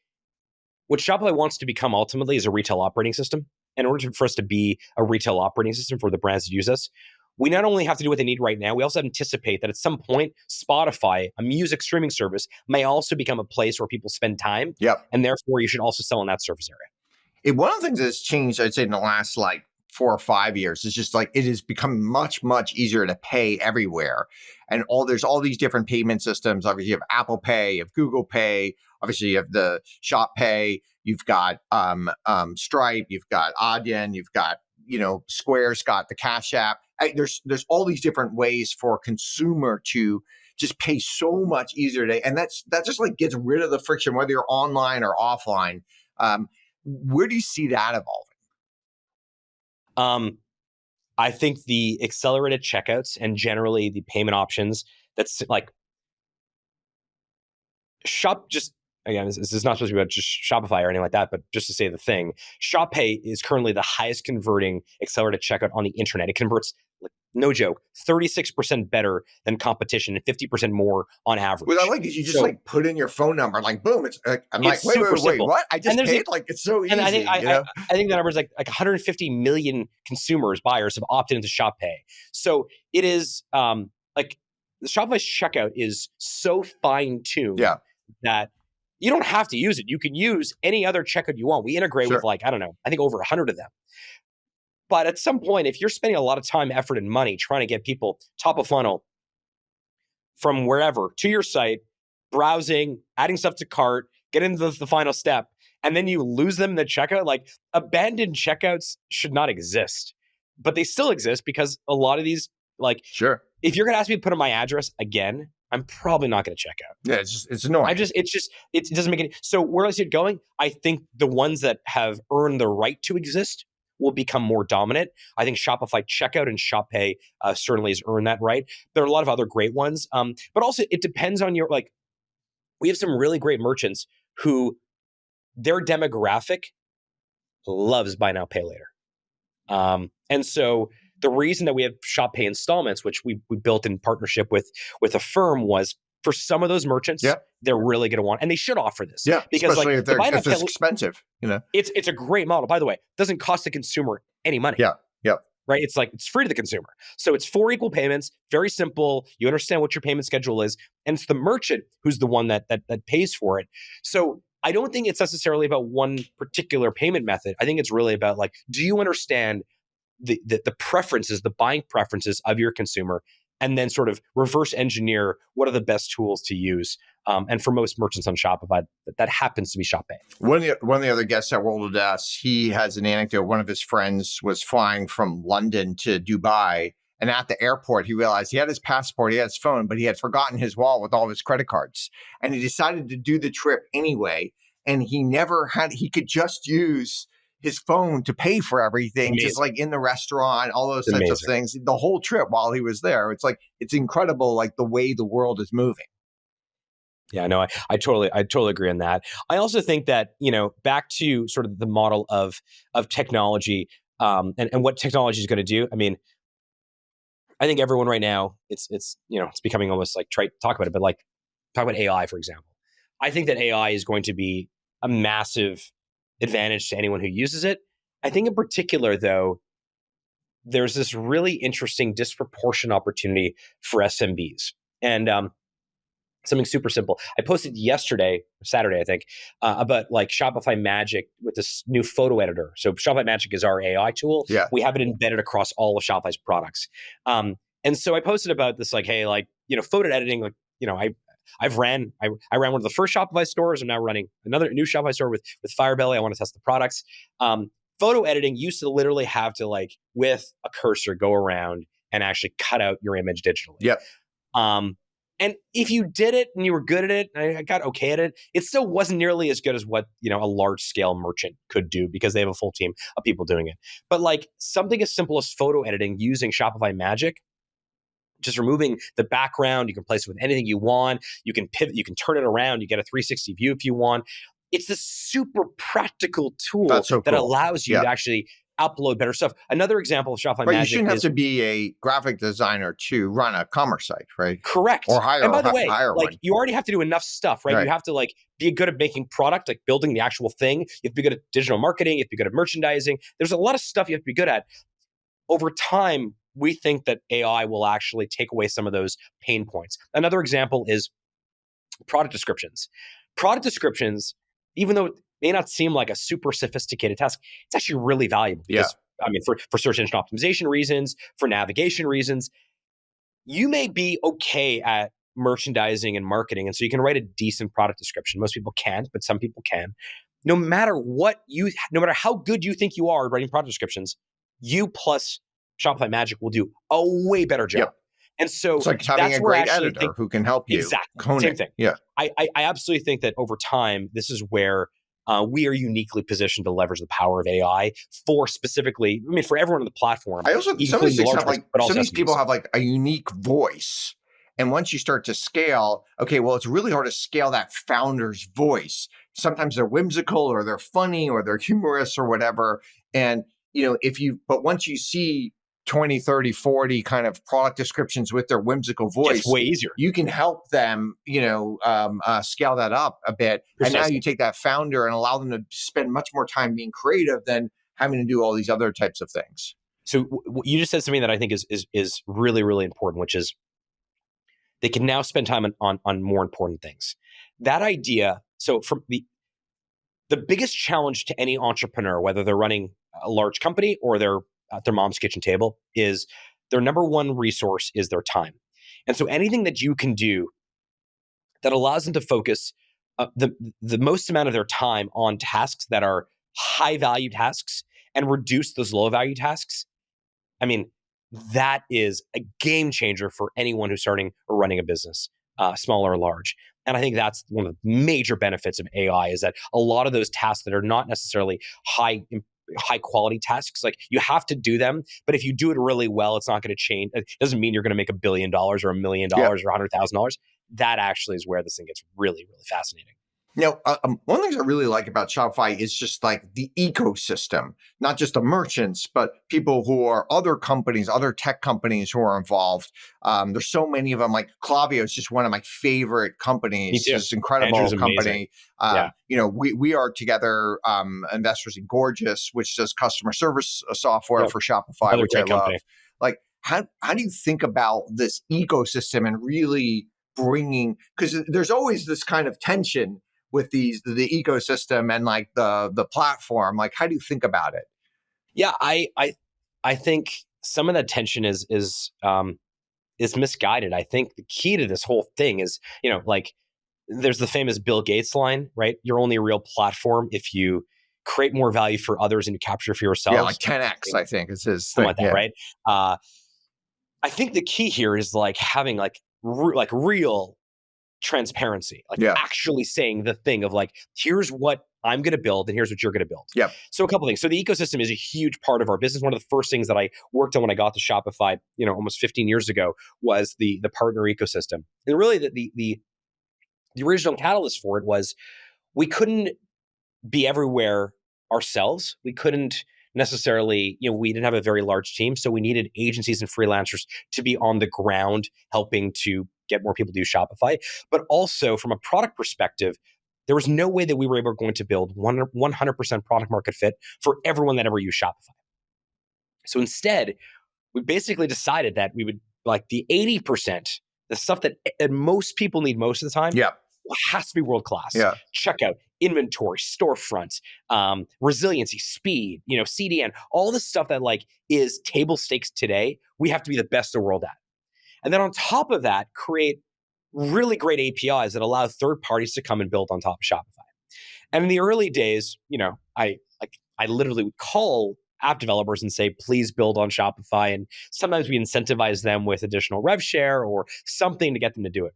what Shopify wants to become ultimately is a retail operating system. In order for us to be a retail operating system for the brands that use us, we not only have to do what they need right now, we also anticipate that at some point, Spotify, a music streaming service, may also become a place where people spend time. Yep. And therefore, you should also sell in that surface area. One of the things that's changed, I'd say, in the last 4 or 5 years is just it has become much, much easier to pay everywhere. And there's all these different payment systems. Obviously, you have Apple Pay, you have Google Pay, obviously you have the Shop Pay, you've got Stripe, you've got Auren, you've got, Square's got the Cash App. There's all these different ways for a consumer to just pay so much easier today. And that just gets rid of the friction, whether you're online or offline. Where do you see that evolving? I think the accelerated checkouts and generally the payment options, that's again, this is not supposed to be about just Shopify or anything like that, but just to say the thing, Shop Pay is currently the highest converting accelerated checkout on the internet. It converts, no joke, 36% better than competition and 50% more on average. What I like is you just put in your phone number, boom, wait, what? I just paid? It's so easy. And I think the number is like 150 million consumers, buyers have opted into Shop Pay. So it is the Shopify's checkout is so fine-tuned that you don't have to use it. You can use any other checkout you want. We integrate with I think over 100 of them. But at some point, if you're spending a lot of time, effort, and money trying to get people top of funnel from wherever to your site, browsing, adding stuff to cart, getting to the final step, and then you lose them in the checkout, abandoned checkouts should not exist. But they still exist because a lot of these, if you're going to ask me to put in my address again, I'm probably not going to check out. Yeah, it's annoying. It doesn't make any. So where I see it going, I think the ones that have earned the right to exist will become more dominant. I think Shopify Checkout and Shop Pay certainly has earned that right. There are a lot of other great ones, but also it depends on your we have some really great merchants who their demographic loves buy now, pay later, and so. The reason that we have Shop Pay installments, which we built in partnership with a firm, was for some of those merchants, they're really going to want, and they should offer this. Yeah, because especially if it's expensive. It's a great model. By the way, it doesn't cost the consumer any money. Yeah. Right. It's free to the consumer. So it's 4 equal payments, very simple. You understand what your payment schedule is, and it's the merchant who's the one that pays for it. So I don't think it's necessarily about one particular payment method. I think it's really about do you understand the preferences, the buying preferences of your consumer, and then sort of reverse engineer what are the best tools to use. And for most merchants on Shopify, that happens to be Shop Pay. One of the other guests at World of DaaS, he has an anecdote. One of his friends was flying from London to Dubai, and at the airport, he realized he had his passport, he had his phone, but he had forgotten his wallet with all of his credit cards. And he decided to do the trip anyway. And he could just use his phone to pay for everything, just in the restaurant, all those types of things, the whole trip while he was there. It's incredible, the way the world is moving. Yeah, no, I totally agree on that. I also think that, back to sort of the model of technology and what technology is going to do. I mean, I think everyone right now, it's becoming almost like trite to talk about it, but like talk about AI, for example. I think that AI is going to be a massive advantage to anyone who uses it. I think in particular, though, there's this really interesting disproportionate opportunity for SMBs. And something super simple. I posted yesterday, Saturday, I think, about like Shopify Magic with this new photo editor. So Shopify Magic is our AI tool. Yeah. We have it embedded across all of Shopify's products. And so I posted about this, like, hey, like, photo editing, like, I ran one of the first Shopify stores. I'm now running another new Shopify store with Firebelly. I want to test the products. Photo editing used to literally have to, like, with a cursor, go around and actually cut out your image digitally. Yep. And if you did it and you were good at it, I got okay at it, it still wasn't nearly as good as what, a large scale merchant could do because they have a full team of people doing it. But like something as simple as photo editing using Shopify Magic, just removing the background, you can place it with anything you want. You can pivot, you can turn it around, you get a 360 view if you want. It's this super practical tool that allows you to actually upload better stuff. Another example of Shopify Magic. You shouldn't have to be a graphic designer to run a commerce site, right? Correct. Or hire. And by the way, like one. You already have to do enough stuff, right? You have to like be good at making product, like building the actual thing. You have to be good at digital marketing. You have to be good at merchandising. There's a lot of stuff you have to be good at. Over time, we think that AI will actually take away some of those pain points. Another example is product descriptions. Product descriptions, even though it may not seem like a super sophisticated task, it's actually really valuable because, I mean, for search engine optimization reasons, for navigation reasons, you may be okay at merchandising and marketing, and so you can write a decent product description. Most people can't, but some people can. No matter how good you think you are at writing product descriptions, you plus Shopify Magic will do a way better job. Yep. And so it's like having a great editor who can help you. Exactly. Same thing. Yeah. I absolutely think that over time, this is where we are uniquely positioned to leverage the power of AI for specifically, for everyone on the platform. I also, some of these things have like, some of these people have like a unique voice. And once you start to scale, okay, well, it's really hard to scale that founder's voice. Sometimes they're whimsical or they're funny or they're humorous or whatever. And, but once you see 20, 30, 40 kind of product descriptions with their whimsical voice, it's way easier. You can help them, scale that up a bit. Precisely. And now you take that founder and allow them to spend much more time being creative than having to do all these other types of things. So you just said something that I think is really, really important, which is they can now spend time on more important things. That idea, so from the biggest challenge to any entrepreneur, whether they're running a large company or they're at their mom's kitchen table, is their number one resource is their time. And so anything that you can do that allows them to focus the most amount of their time on tasks that are high value tasks and reduce those low value tasks, that is a game changer for anyone who's starting or running a business, small or large. And I think that's one of the major benefits of AI is that a lot of those tasks that are not necessarily high quality tasks, like you have to do them, but if you do it really well, it's not going to change. It doesn't mean you're going to make $1 billion or $1 million or $100,000. That actually is where this thing gets really, really fascinating. One of the things I really like about Shopify is just like the ecosystem, not just the merchants, but people who are other companies, other tech companies who are involved. There's so many of them. Like Klaviyo is just one of my favorite companies. It's an incredible company. We are together investors in Gorgeous, which does customer service software for Shopify, which I love. Like, how do you think about this ecosystem and really bringing, because there's always this kind of tension with the ecosystem and like the platform. Like, how do you think about it? Yeah, I think some of that tension is misguided. I think the key to this whole thing is, like there's the famous Bill Gates line, right? You're only a real platform if you create more value for others and you capture for yourself. Yeah, like 10x, I think is his thing. Like that, right? I think the key here is like having like real transparency, like actually saying the thing of like, here's what I'm going to build and here's what you're going to build. Yep. So a couple things. So the ecosystem is a huge part of our business. One of the first things that I worked on when I got to Shopify, almost 15 years ago, was the partner ecosystem. And really the original catalyst for it was we couldn't be everywhere ourselves. We couldn't necessarily, we didn't have a very large team. So we needed agencies and freelancers to be on the ground helping to get more people to do Shopify. But also from a product perspective, there was no way that we were ever going to build 100% product market fit for everyone that ever used Shopify. So instead, we basically decided that we would like the 80%, the stuff that most people need most of the time, has to be world-class. Yeah. Checkout, inventory, storefront, resiliency, speed, CDN, all the stuff that like is table stakes today, we have to be the best in the world at. And then on top of that, create really great APIs that allow third parties to come and build on top of Shopify. And in the early days, I literally would call app developers and say, please build on Shopify. And sometimes we incentivize them with additional rev share or something to get them to do it.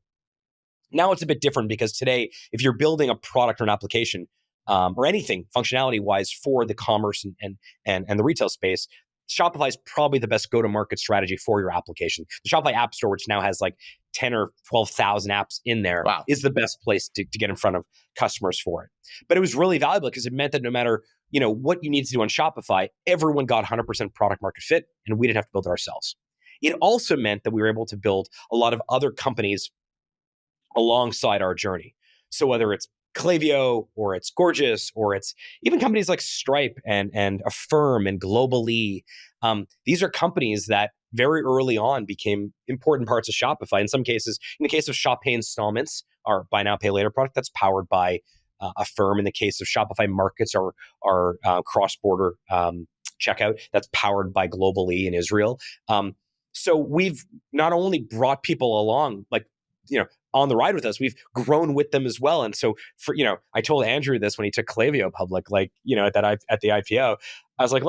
Now it's a bit different because today, if you're building a product or an application or anything functionality-wise for the commerce and the retail space, Shopify is probably the best go-to-market strategy for your application. The Shopify App Store, which now has like 10 or 12,000 apps in there, is the best place to get in front of customers for it. But it was really valuable because it meant that no matter what you need to do on Shopify, everyone got 100% product market fit, and we didn't have to build it ourselves. It also meant that we were able to build a lot of other companies alongside our journey. So whether it's Klaviyo or it's Gorgeous or it's even companies like Stripe and Affirm and Globally, these are companies that very early on became important parts of Shopify. In some cases, in the case of Shop Pay Installments, our buy now, pay later product, that's powered by Affirm. In the case of Shopify Markets, our cross-border checkout, that's powered by Globally in Israel. So we've not only brought people along, on the ride with us, we've grown with them as well. And so I told Andrew this when he took Klaviyo public, at the IPO, I was like,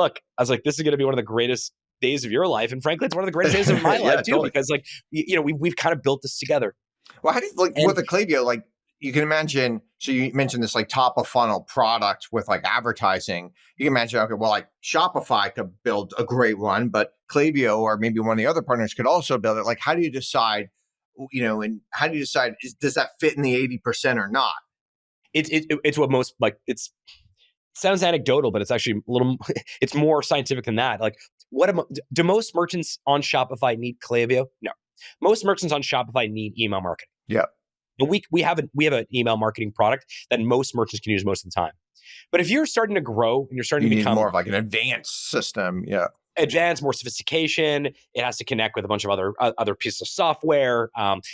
this is going to be one of the greatest days of your life. And frankly, it's one of the greatest days of my life too, totally. Because we've kind of built this together. Well, how do you with the Klaviyo, you can imagine, so you mentioned this top of funnel product with advertising. You can imagine, Shopify could build a great one, but Klaviyo or maybe one of the other partners could also build it. How do you decide, and how do you decide, does that fit in the 80% or not? It's what most, it sounds anecdotal, but it's actually it's more scientific than that. Do most merchants on Shopify need Klaviyo? No. Most merchants on Shopify need email marketing. Yeah. And we have an email marketing product that most merchants can use most of the time. But if you're starting to grow and you're starting to become more of an advanced system, advanced, more sophistication, it has to connect with a bunch of other pieces of software.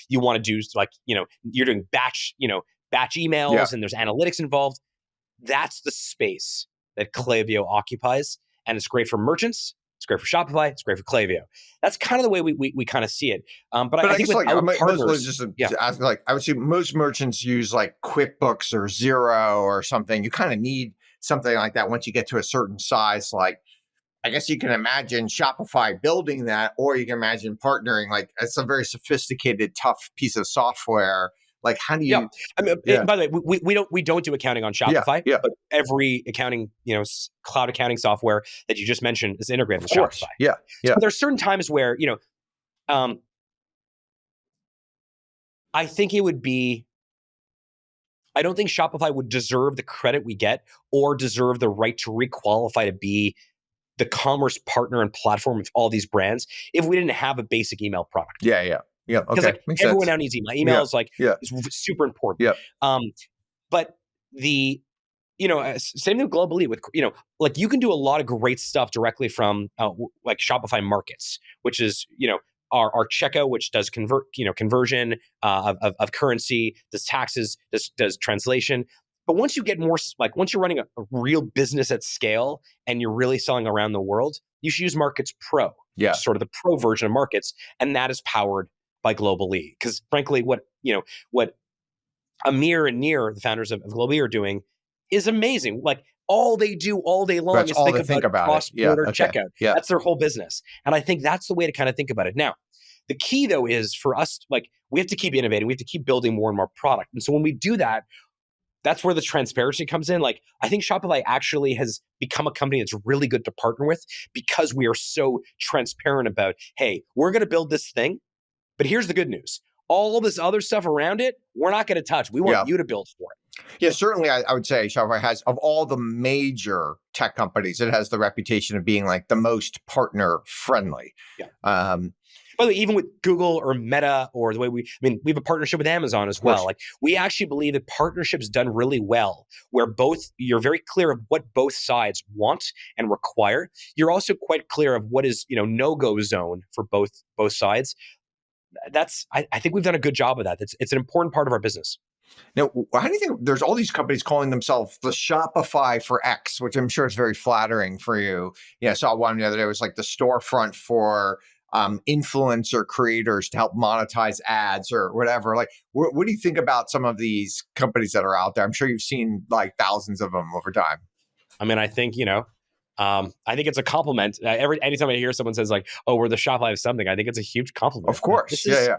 You want to do you're doing batch emails and there's analytics involved. That's the space that Klaviyo occupies, and it's great for merchants. It's great for Shopify. It's great for Klaviyo. That's kind of the way we kind of see it. But I think with our partners, I would say most merchants use QuickBooks or Xero or something. You kind of need something like that once you get to a certain size. I guess you can imagine Shopify building that, or you can imagine partnering. It's a very sophisticated, tough piece of software. How do you? Yeah. By the way, we don't do accounting on Shopify. Yeah. But every accounting, cloud accounting software that you just mentioned is integrated with Shopify. Yeah. So there's certain times where I think it would be. I don't think Shopify would deserve the credit we get or deserve the right to requalify to be the commerce partner and platform of all these brands if we didn't have a basic email product. Yeah. Because okay. Everyone now needs email. Email is is super important. Yeah. But the same thing with Globally with you can do a lot of great stuff directly from Shopify Markets, which is our checkout, which does conversion of currency, does taxes, does translation. But once you get more, once you're running a real business at scale and you're really selling around the world, you should use Markets Pro, sort of the pro version of Markets, and that is powered by Globally. Because frankly, what Amir and Nir, the founders of Globally, are doing is amazing. All they do all day long is think about cross-border checkout. Yeah. That's their whole business. And I think that's the way to kind of think about it. Now, the key though is for us, we have to keep innovating. We have to keep building more and more product. And so when we do that, that's where the transparency comes in. I think Shopify actually has become a company that's really good to partner with because we are so transparent about, hey, we're going to build this thing, but here's the good news. All this other stuff around it, we're not going to touch. We want you to build for it. Yeah, certainly I would say Shopify has, of all the major tech companies, it has the reputation of being like the most partner friendly. Yeah. By the way, even with Google or Meta or the way we have a partnership with Amazon as well. Like, we actually believe that partnerships done really well, where you're very clear of what both sides want and require. You're also quite clear of what is, no-go zone for both sides. I think we've done a good job of that. It's an important part of our business. Now, how do you think there's all these companies calling themselves the Shopify for X, which I'm sure is very flattering for you? Yeah, I saw one the other day. It was like the storefront for influencer creators to help monetize ads or whatever. Like, what do you think about some of these companies that are out there? I'm sure you've seen like thousands of them over time. I think, I think it's a compliment. Anytime I hear someone says like, "Oh, we're the Shopify of something," I think it's a huge compliment. Of course, yeah.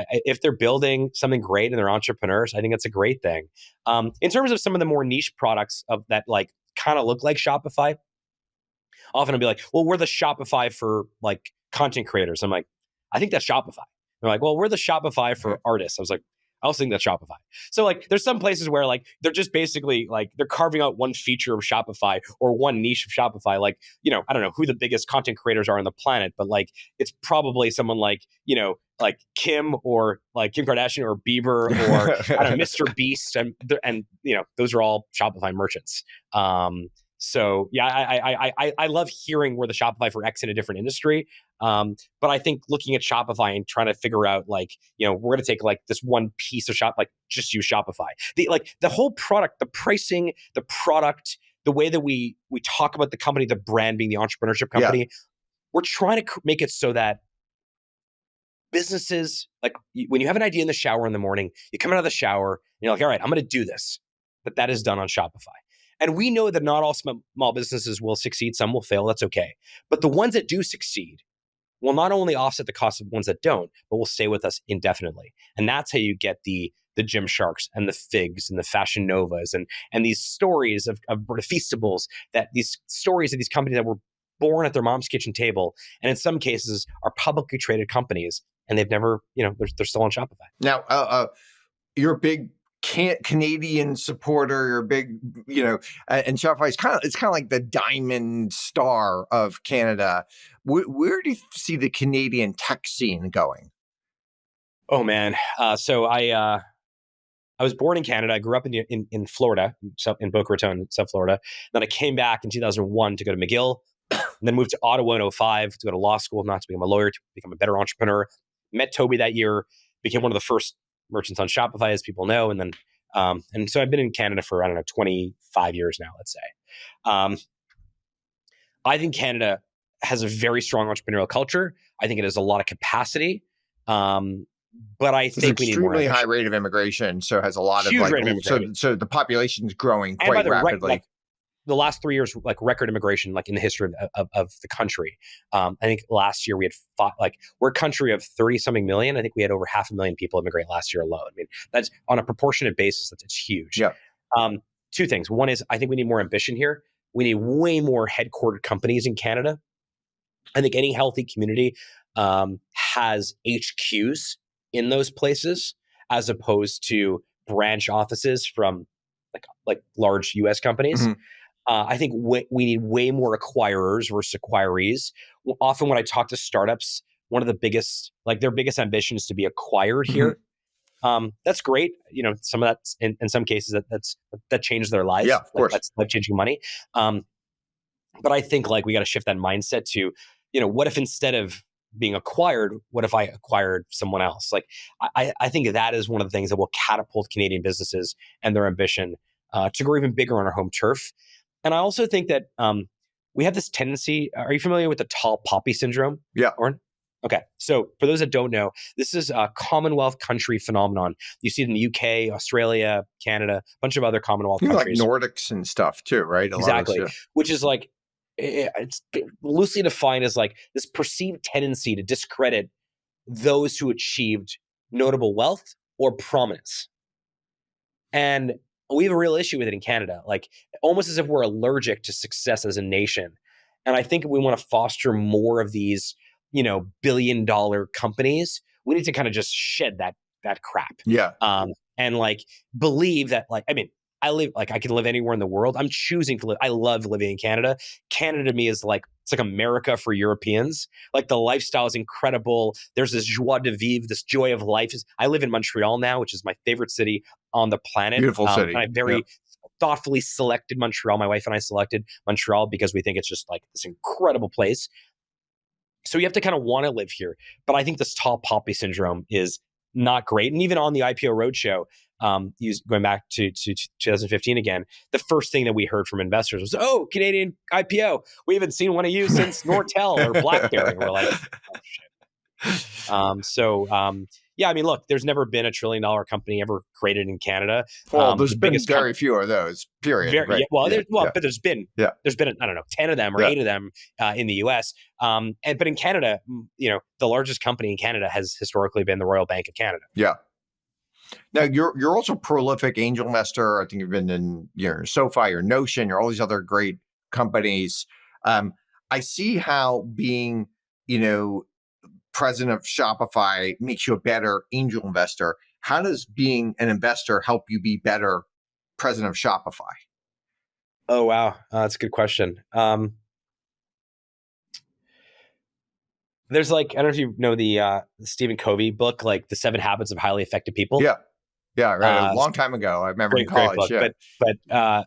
If they're building something great and they're entrepreneurs, I think that's a great thing. In terms of some of the more niche products of that, like kind of look like Shopify, often I'll be like, "Well, we're the Shopify for like content creators." I'm like, "I think that's Shopify." They're like, "Well, we're the Shopify for artists." I was like, I also think that's Shopify. So like, there's some places where like they're just basically like they're carving out one feature of Shopify or one niche of Shopify. Like, I don't know who the biggest content creators are on the planet, but like it's probably someone like like Kim or like Kim Kardashian or Bieber or I don't know, Mr. Beast, and those are all Shopify merchants. So yeah, I love hearing we're the Shopify for X in a different industry. But I think looking at Shopify and trying to figure out like, we're going to take like this one piece of like just use Shopify. The whole product, the pricing, the product, the way that we talk about the company, the brand being the entrepreneurship company, we're trying to make it so that businesses, like when you have an idea in the shower in the morning, you come out of the shower and you're like, all right, I'm going to do this. But that is done on Shopify. And we know that not all small businesses will succeed. Some will fail. That's okay. But the ones that do succeed will not only offset the cost of ones that don't, but will stay with us indefinitely. And that's how you get the Gymsharks and the Figs and the Fashion Novas and these stories of Feastables, that these stories of these companies that were born at their mom's kitchen table, and in some cases are publicly traded companies, and they've never, they're still on Shopify. Now, you're a big Canadian supporter, you're a big, and Shopify is kind of like the diamond star of Canada. Where do you see the Canadian tech scene going? Oh man, so I was born in Canada. I grew up in Florida, in Boca Raton, South Florida. Then I came back in 2001 to go to McGill, and then moved to Ottawa in 2005 to go to law school, not to become a lawyer, to become a better entrepreneur. Met Toby that year, became one of the first merchants on Shopify, as people know. And then, and so I've been in Canada for, 25 years now, let's say. I think Canada has a very strong entrepreneurial culture. I think it has a lot of capacity. But I think we need more. Extremely high rate of immigration, so it has a lot Huge of rate of immigration. So the population is growing quite rapidly. The last 3 years, like record immigration, like in the history of the country. I think last year we had we're a country of 30-something million. I think we had over 500,000 people immigrate last year alone. I mean, that's on a proportionate basis. That's huge. Yeah. Two things. One is I think we need more ambition here. We need way more headquartered companies in Canada. I think any healthy community has HQs in those places, as opposed to branch offices from like large U.S. companies. Mm-hmm. I think we need way more acquirers versus acquirees. Often when I talk to startups, one of the biggest, their biggest ambition is to be acquired here. That's great. Some of that's in some cases that changed their lives. Yeah, of course. That's life-changing money. But I think we got to shift that mindset to, what if instead of being acquired, what if I acquired someone else? I think that is one of the things that will catapult Canadian businesses and their ambition to grow even bigger on our home turf. And I also think that we have this tendency. Are you familiar with the tall poppy syndrome? Yeah. Auren? Okay. So for those that don't know, this is a Commonwealth country phenomenon. You see it in the UK, Australia, Canada, a bunch of other Commonwealth countries. Like Nordics and stuff too, right? Exactly. Which is it's loosely defined as this perceived tendency to discredit those who achieved notable wealth or prominence. And we have a real issue with it in Canada, almost as if we're allergic to success as a nation. And I think we want to foster more of these, billion-dollar companies we need to kind of just shed that crap. Yeah. And like believe that I can live anywhere in the world. I'm choosing to live. I love living in Canada. Canada to me is like, it's like America for Europeans. Like the lifestyle is incredible. There's this joie de vivre, this joy of life. I live in Montreal now, which is my favorite city on the planet. Beautiful city. And I very thoughtfully selected Montreal. My wife and I selected Montreal because we think it's just like this incredible place. So you have to kind of want to live here. But I think this tall poppy syndrome is not great. And even on the IPO roadshow, going back to 2015 again, the first thing that we heard from investors was, "Oh, Canadian IPO. We haven't seen one of you since Nortel or BlackBerry." And we're like, "Oh shit." Yeah, I mean, look, there's never been $1 trillion company ever created in Canada. Well, there's been very few of those. Period. Right? But there's been I don't know 10 of them or 8 of them in the U.S. But in Canada, the largest company in Canada has historically been the Royal Bank of Canada. Yeah. Now you're also a prolific angel investor. I think you've been in SoFi or Notion or all these other great companies. I see how being president of Shopify makes you a better angel investor. How does being an investor help you be better president of Shopify? Oh wow, that's a good question. There's I don't know if you know the Stephen Covey book, like The 7 Habits of Highly Effective People. Yeah, I read it a long time ago. I remember in college. Great book. But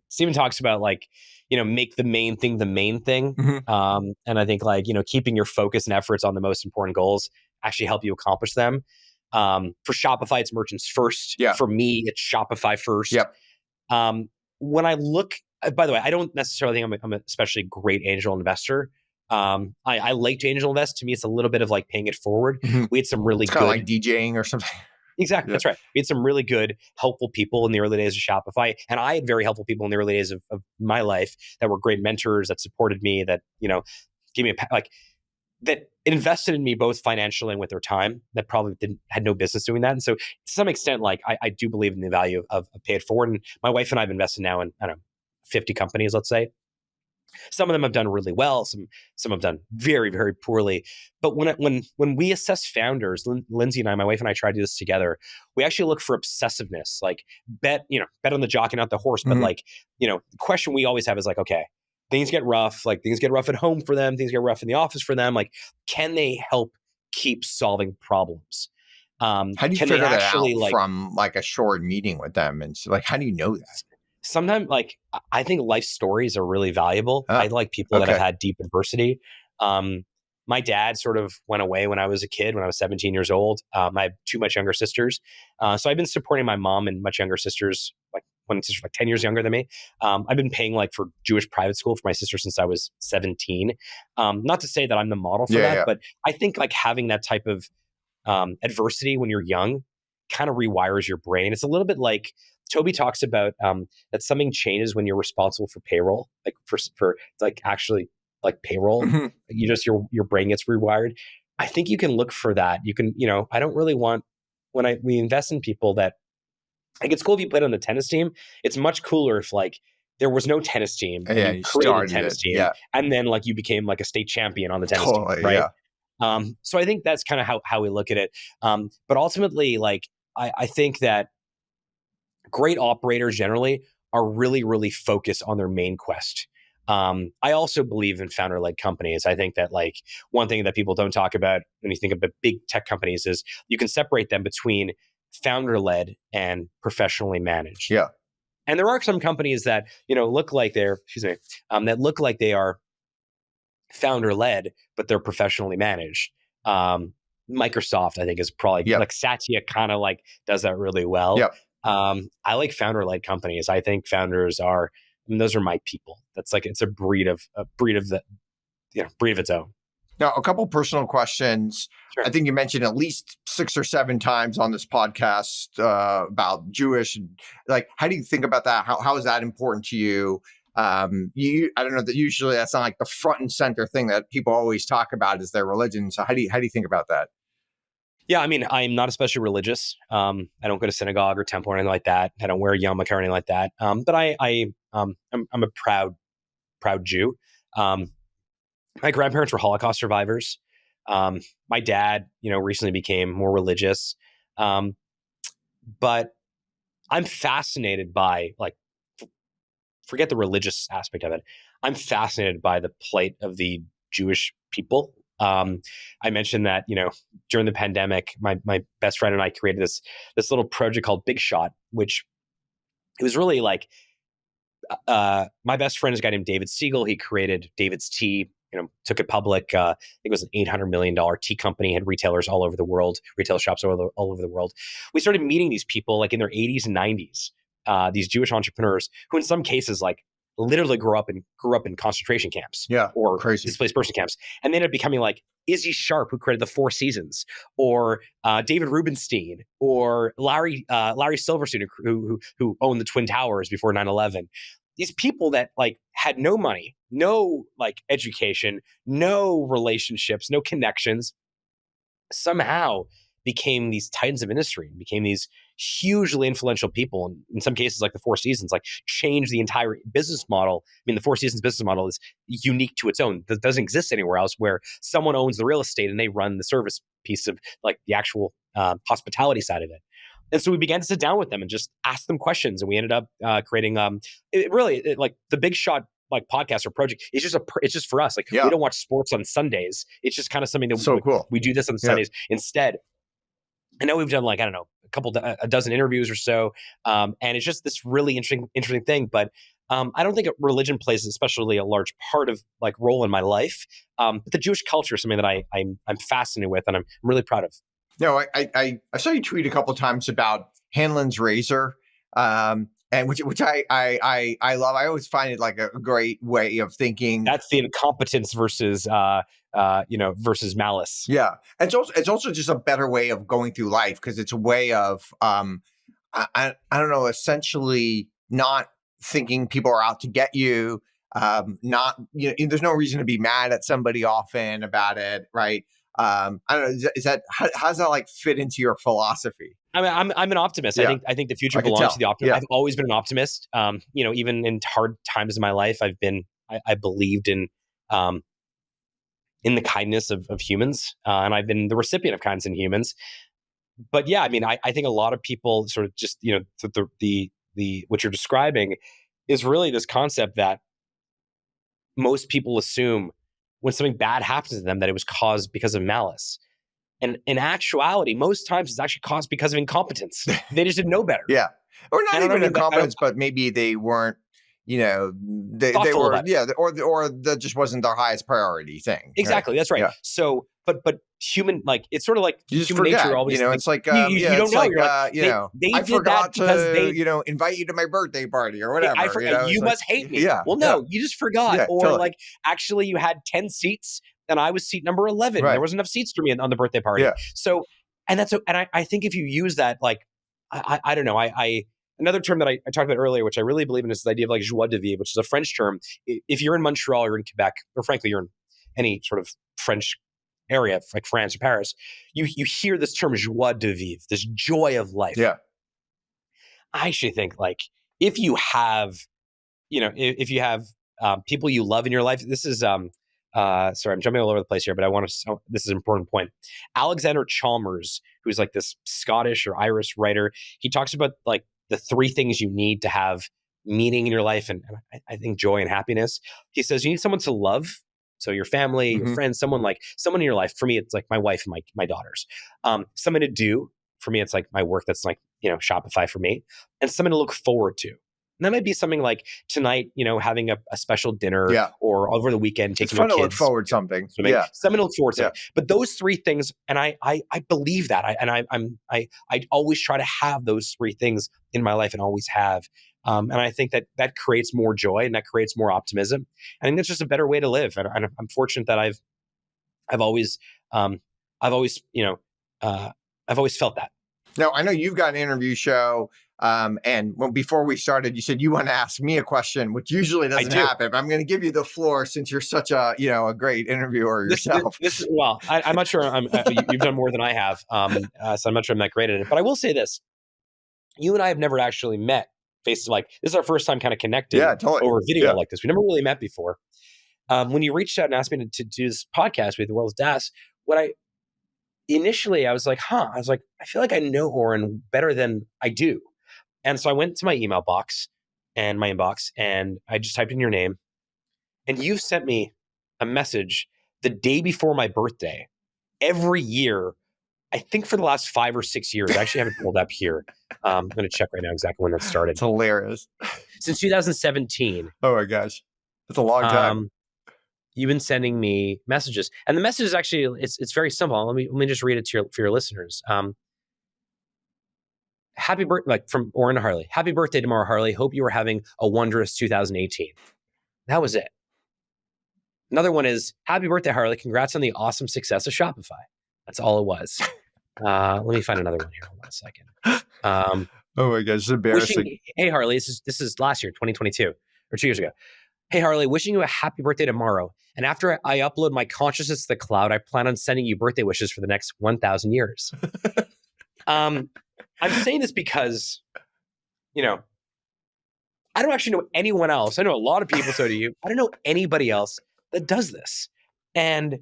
Stephen talks about make the main thing the main thing. Mm-hmm. And I think keeping your focus and efforts on the most important goals actually help you accomplish them. For Shopify, it's merchants first. Yeah. For me, it's Shopify first. Yep. When I look, by the way, I don't necessarily think I'm an especially great angel investor. I like to angel invest. To me, it's a little bit of like paying it forward. Mm-hmm. We had some really it's good, kind of like DJing or something. Exactly. Yeah. That's right. We had some really good, helpful people in the early days of Shopify. And I had very helpful people in the early days of my life that were great mentors that supported me, that, gave me that invested in me both financially and with their time, that probably had no business doing that. And so to some extent, I do believe in the value of pay it forward. And my wife and I have invested now in, 50 companies, let's say. Some of them have done really well. Some have done very, very poorly. But when we assess founders, Lindsay and I, my wife and I, try to do this together. We actually look for obsessiveness, like bet on the jockey, not the horse. Mm-hmm. But the question we always have is okay, things get rough. Things get rough at home for them. Things get rough in the office for them. Can they help keep solving problems? How do you figure that out from a short meeting with them? And so, how do you know that? Sometimes, I think life stories are really valuable. I like people that have had deep adversity. My dad sort of went away when I was a kid, when I was 17 years old. I have 2 much younger sisters. So I've been supporting my mom and much younger sisters, one sister's 10 years younger than me. I've been paying for Jewish private school for my sister since I was 17. Not to say that I'm the model for that, but I think having that type of adversity when you're young kind of rewires your brain. It's a little bit like Toby talks about that something changes when you're responsible for payroll, for actually payroll. Mm-hmm. Your brain gets rewired. I think you can look for that. You can, I don't really want, when we invest in people that, it's cool if you played on the tennis team. It's much cooler if there was no tennis team and you created a tennis team, and then you became a state champion on the tennis team, right? Yeah. So I think that's kind of how we look at it. But ultimately, I think that great operators generally are really, really focused on their main quest. I also believe in founder-led companies. I think that one thing that people don't talk about when you think about big tech companies is you can separate them between founder-led and professionally managed. Yeah. And there are some companies that, look like that look like they are founder-led, but they're professionally managed. Microsoft, I think, is probably Satya kind of does that really well. Yeah. I like founder-led companies. I think founders are, those are my people. That's it's a breed of its own. Now, a couple personal questions. Sure. I think you mentioned at least 6 or 7 times on this podcast about Jewish. And how do you think about that? How is that important to you? I don't know that usually that's not the front and center thing that people always talk about is their religion. So how do you think about that? Yeah, I'm not especially religious. I don't go to synagogue or temple or anything like that. I don't wear a yarmulke or anything like that. But I'm a proud Jew. My grandparents were Holocaust survivors. My dad, recently became more religious. But I'm fascinated by, like, forget the religious aspect of it. I'm fascinated by the plight of the Jewish people. I mentioned that, during the pandemic, my best friend and I created this little project called Big Shot, which it was really like, my best friend is a guy named David Siegel. He created David's Tea, took it public. I think it was an $800 million tea company, had retailers all over the world, retail shops all over the world. We started meeting these people like in their 80s and 90s, these Jewish entrepreneurs who in some cases like literally grew up in concentration camps or crazy displaced person camps. And they ended up becoming like Izzy Sharp, who created the Four Seasons, or David Rubenstein, or Larry Silverstein, who owned the Twin Towers before 9/11. These people that like had no money, no like education, no relationships, no connections, somehow became these titans of industry, became these hugely influential people. And in some cases, like the Four Seasons, like changed the entire business model. I mean, the Four Seasons business model is unique to its own. That doesn't exist anywhere else, where someone owns the real estate and they run the service piece of like the actual hospitality side of it. And so we began to sit down with them and just ask them questions. And we ended up creating like the Big Shot like podcast or project. It's just for us. Like we don't watch sports on Sundays. It's just kind of something that cool. We do this on Sundays instead. I know we've done like, I don't know, a dozen interviews or so. And it's just this really interesting thing. But I don't think religion plays especially a large part of like role in my life. But the Jewish culture is something that I'm fascinated with and I'm really proud of. No, I saw you tweet a couple of times about Hanlon's razor, and which I love. I always find it like a great way of thinking. That's the incompetence versus versus malice. Yeah, it's also just a better way of going through life, because it's a way of I don't know, essentially not thinking people are out to get you. Not there's no reason to be mad at somebody often about it, right? I don't know. Is that how does that like fit into your philosophy? I mean, I'm an optimist. Yeah. I think the future belongs to the optimist. Yeah. I've always been an optimist. Even in hard times in my life, I believed in the kindness of humans, and I've been the recipient of kindness in humans. But yeah, I mean, I think a lot of people sort of just the what you're describing is really this concept that most people assume when something bad happens to them that it was caused because of malice. And in actuality, most times it's actually caused because of incompetence. They just didn't know better. Yeah. Or not even incompetence, but maybe they weren't, they were, or that just wasn't their highest priority thing. Exactly. Right? That's right. Yeah. So, but human, like, it's sort of like human nature always. It's like, you don't know. Like, they I forgot to, invite you to my birthday party or whatever. I forgot. You must hate me. Yeah. Well, no, you just forgot. Or totally. Like, actually, you had 10 seats and I was seat number 11. Right. There wasn't enough seats for me on the birthday party. Yeah. So, and I think if you use that, like, I don't know, another term that I talked about earlier, which I really believe in, is the idea of like joie de vivre, which is a French term. If you're in Montreal, you're in Quebec, or frankly, you're in any sort of French area, like France or Paris, you hear this term joie de vivre, this joy of life. Yeah. I actually think like if you have people you love in your life, this is, sorry, I'm jumping all over the place here, but this is an important point. Alexander Chalmers, who's like this Scottish or Irish writer, he talks about like the 3 things you need to have meaning in your life, and I think joy and happiness. He says you need someone to love, so your family, your friends, someone in your life. For me, it's like my wife and my daughters. Something to do. For me, it's like my work. That's like Shopify for me, and something to look forward to. And that might be something like tonight, having a special dinner, or over the weekend taking your kids. It's fun to look forward to something. Something to look forward to. But those 3 things, and I believe that. I always try to have those 3 things in my life, and always have. And I think that creates more joy and that creates more optimism. I think that's just a better way to live. And I'm fortunate that I've always felt that. Now, I know you've got an interview show. And before we started, you said you want to ask me a question, which usually doesn't happen. But I'm going to give you the floor since you're such a great interviewer yourself. I'm not sure. You've done more than I have, so I'm not sure I'm that great at it. But I will say this: you and I have never actually met face to like. This is our first time kind of connecting over video like this. We never really met before. When you reached out and asked me to do this podcast with the World's DaaS, what I initially, I was like, I feel like I know Auren better than I do. And so I went to my email box and my inbox, and I just typed in your name. And you've sent me a message the day before my birthday every year, I think for the last 5 or 6 years. I actually have it pulled up here. I'm going to check right now exactly when that started. It's hilarious. Since 2017. Oh my gosh. That's a long time. You've been sending me messages. And the message is actually, it's very simple. Let me just read it for your listeners. Happy birthday, like from Auren to Harley. Happy birthday tomorrow, Harley. Hope you are having a wondrous 2018. That was it. Another one is, happy birthday, Harley. Congrats on the awesome success of Shopify. That's all it was. Let me find another one here. Hold on a second. Oh my gosh, it's embarrassing. Hey, Harley, this is last year, 2022, or 2 years ago. Hey, Harley, wishing you a happy birthday tomorrow. And after I upload my consciousness to the cloud, I plan on sending you birthday wishes for the next 1,000 years. I'm saying this because, I don't actually know anyone else. I know a lot of people, so do you. I don't know anybody else that does this. And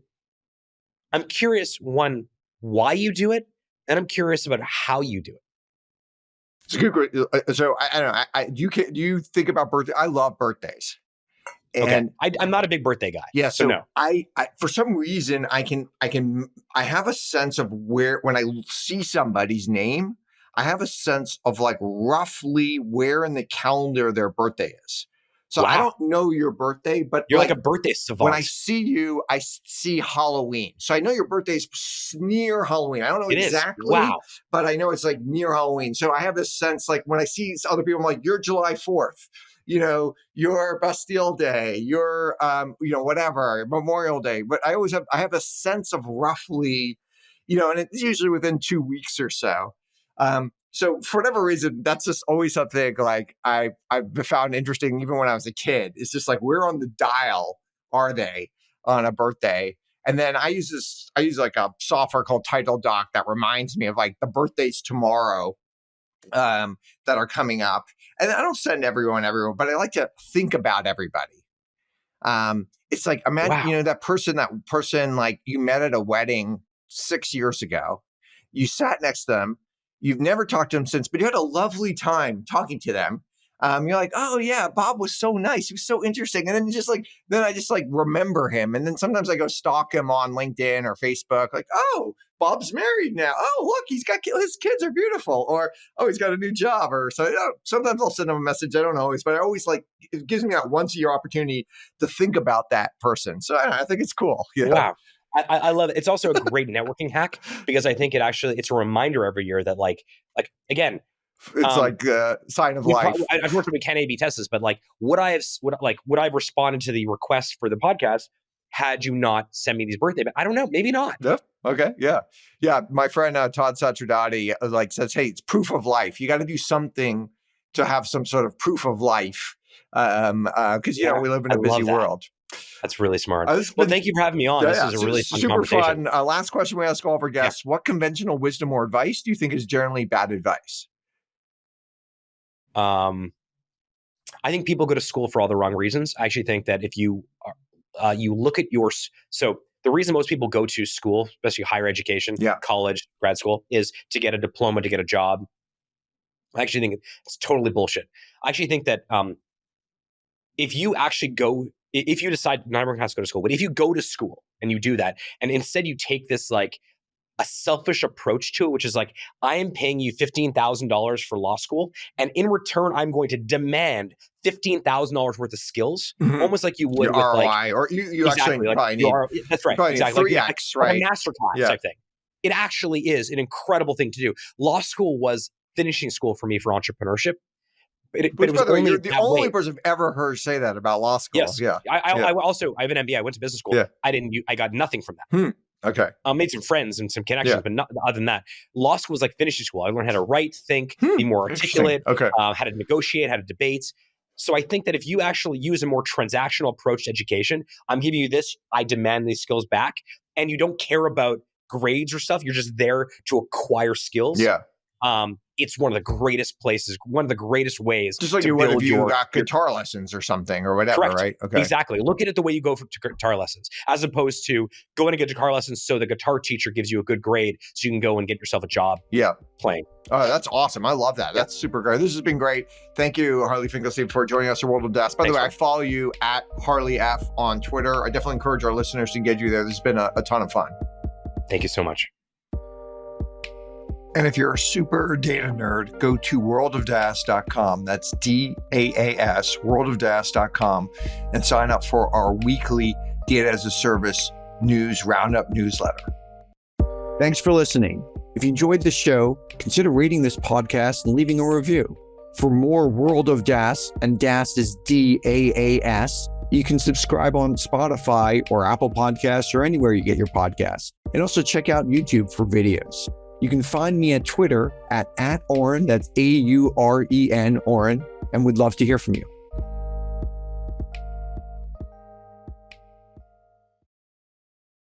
I'm curious, one, why you do it, and I'm curious about how you do it. It's a good question. So I don't know. Do you think about birthday? I love birthdays. And okay. I'm not a big birthday guy. Yeah. So no. I for some reason I have a sense of when I see somebody's name, I have a sense of like roughly where in the calendar their birthday is. So wow. I don't know your birthday, but you're like a birthday savant. When I see you, I see Halloween. So I know your birthday's near Halloween. I don't know exactly, wow. but I know it's like near Halloween. So I have this sense, like when I see other people, I'm like, you're July 4th, your Bastille Day, your, whatever, Memorial Day. But I have a sense of roughly, and it's usually within 2 weeks or so. So for whatever reason, that's just always something like I've found interesting, even when I was a kid. It's just like, where on the dial are they on a birthday? And then I use like a software called Title Doc that reminds me of like the birthdays tomorrow that are coming up. And I don't send everyone, but I like to think about everybody. It's like, imagine, wow. that person like you met at a wedding 6 years ago. You sat next to them. You've never talked to them since, but you had a lovely time talking to them. You're like, oh yeah, Bob was so nice. He was so interesting. And then I just remember him. And then sometimes I go stalk him on LinkedIn or Facebook. Like, oh, Bob's married now. Oh, look, his kids are beautiful. Or, oh, he's got a new job. Or so. Sometimes I'll send him a message. I don't always, but I always it gives me that once a year opportunity to think about that person. So I think it's cool. Wow. I love it. It's also a great networking hack because I think it's a reminder every year that again, it's like a sign of life. Unfortunately, we can't A/B test this, but would I have responded to the request for the podcast had you not sent me these birthday? But I don't know, maybe not. Yeah. Okay. Yeah. Yeah. My friend Todd Satradati says, hey, it's proof of life. You got to do something to have some sort of proof of life because we live in a busy world. That's really smart. Well, thank you for having me on. This is a really fun conversation. Super fun. Last question we ask all of our guests. Yeah. What conventional wisdom or advice do you think is generally bad advice? I think people go to school for all the wrong reasons. I actually think that if you look at so the reason most people go to school, especially higher education, college, grad school, is to get a diploma, to get a job. I actually think it's totally bullshit. I actually think that if you decide not everyone has to go to school, but if you go to school and you do that, and instead you take this a selfish approach to it, which is I am paying you $15,000 for law school, and in return, I'm going to demand $15,000 worth of skills, almost like you would your with ROI, or you exactly, actually probably need. That's right, exactly, 3x, right? A masterclass type thing. It actually is an incredible thing to do. Law school was finishing school for me for entrepreneurship. But it was only you're the only person I've ever heard say that about law school. Yes. Yeah. I have an MBA. I went to business school. Yeah. I got nothing from that. Okay. I made some friends and some connections, but not, other than that, law school was like finishing school. I learned how to write, think, be more articulate, how to negotiate, how to debate. So I think that if you actually use a more transactional approach to education, I'm giving you this, I demand these skills back, and you don't care about grades or stuff. You're just there to acquire skills. Yeah. It's one of the greatest places, one of the greatest ways. Just like to you would build if you your got guitar lessons or something or whatever, Correct. right? Okay. Exactly. Look at it the way you go to guitar lessons, as opposed to going to get guitar lessons so the guitar teacher gives you a good grade so you can go and get yourself a job playing. Oh, that's awesome. I love that. That's super great. This has been great. Thank you, Harley Finkelstein, for joining us at World of DaaS. By the way, I follow you at Harley F on Twitter. I definitely encourage our listeners to engage you there. This has been a ton of fun. Thank you so much. And if you're a super data nerd, go to worldofdaas.com. That's DAAS, worldofdaas.com, and sign up for our weekly Data as a Service news roundup newsletter. Thanks for listening. If you enjoyed the show, consider rating this podcast and leaving a review. For more World of DaaS, and DaaS is DAAS, you can subscribe on Spotify or Apple Podcasts or anywhere you get your podcasts. And also check out YouTube for videos. You can find me at Twitter at Auren, that's AUREN, Auren, and we'd love to hear from you.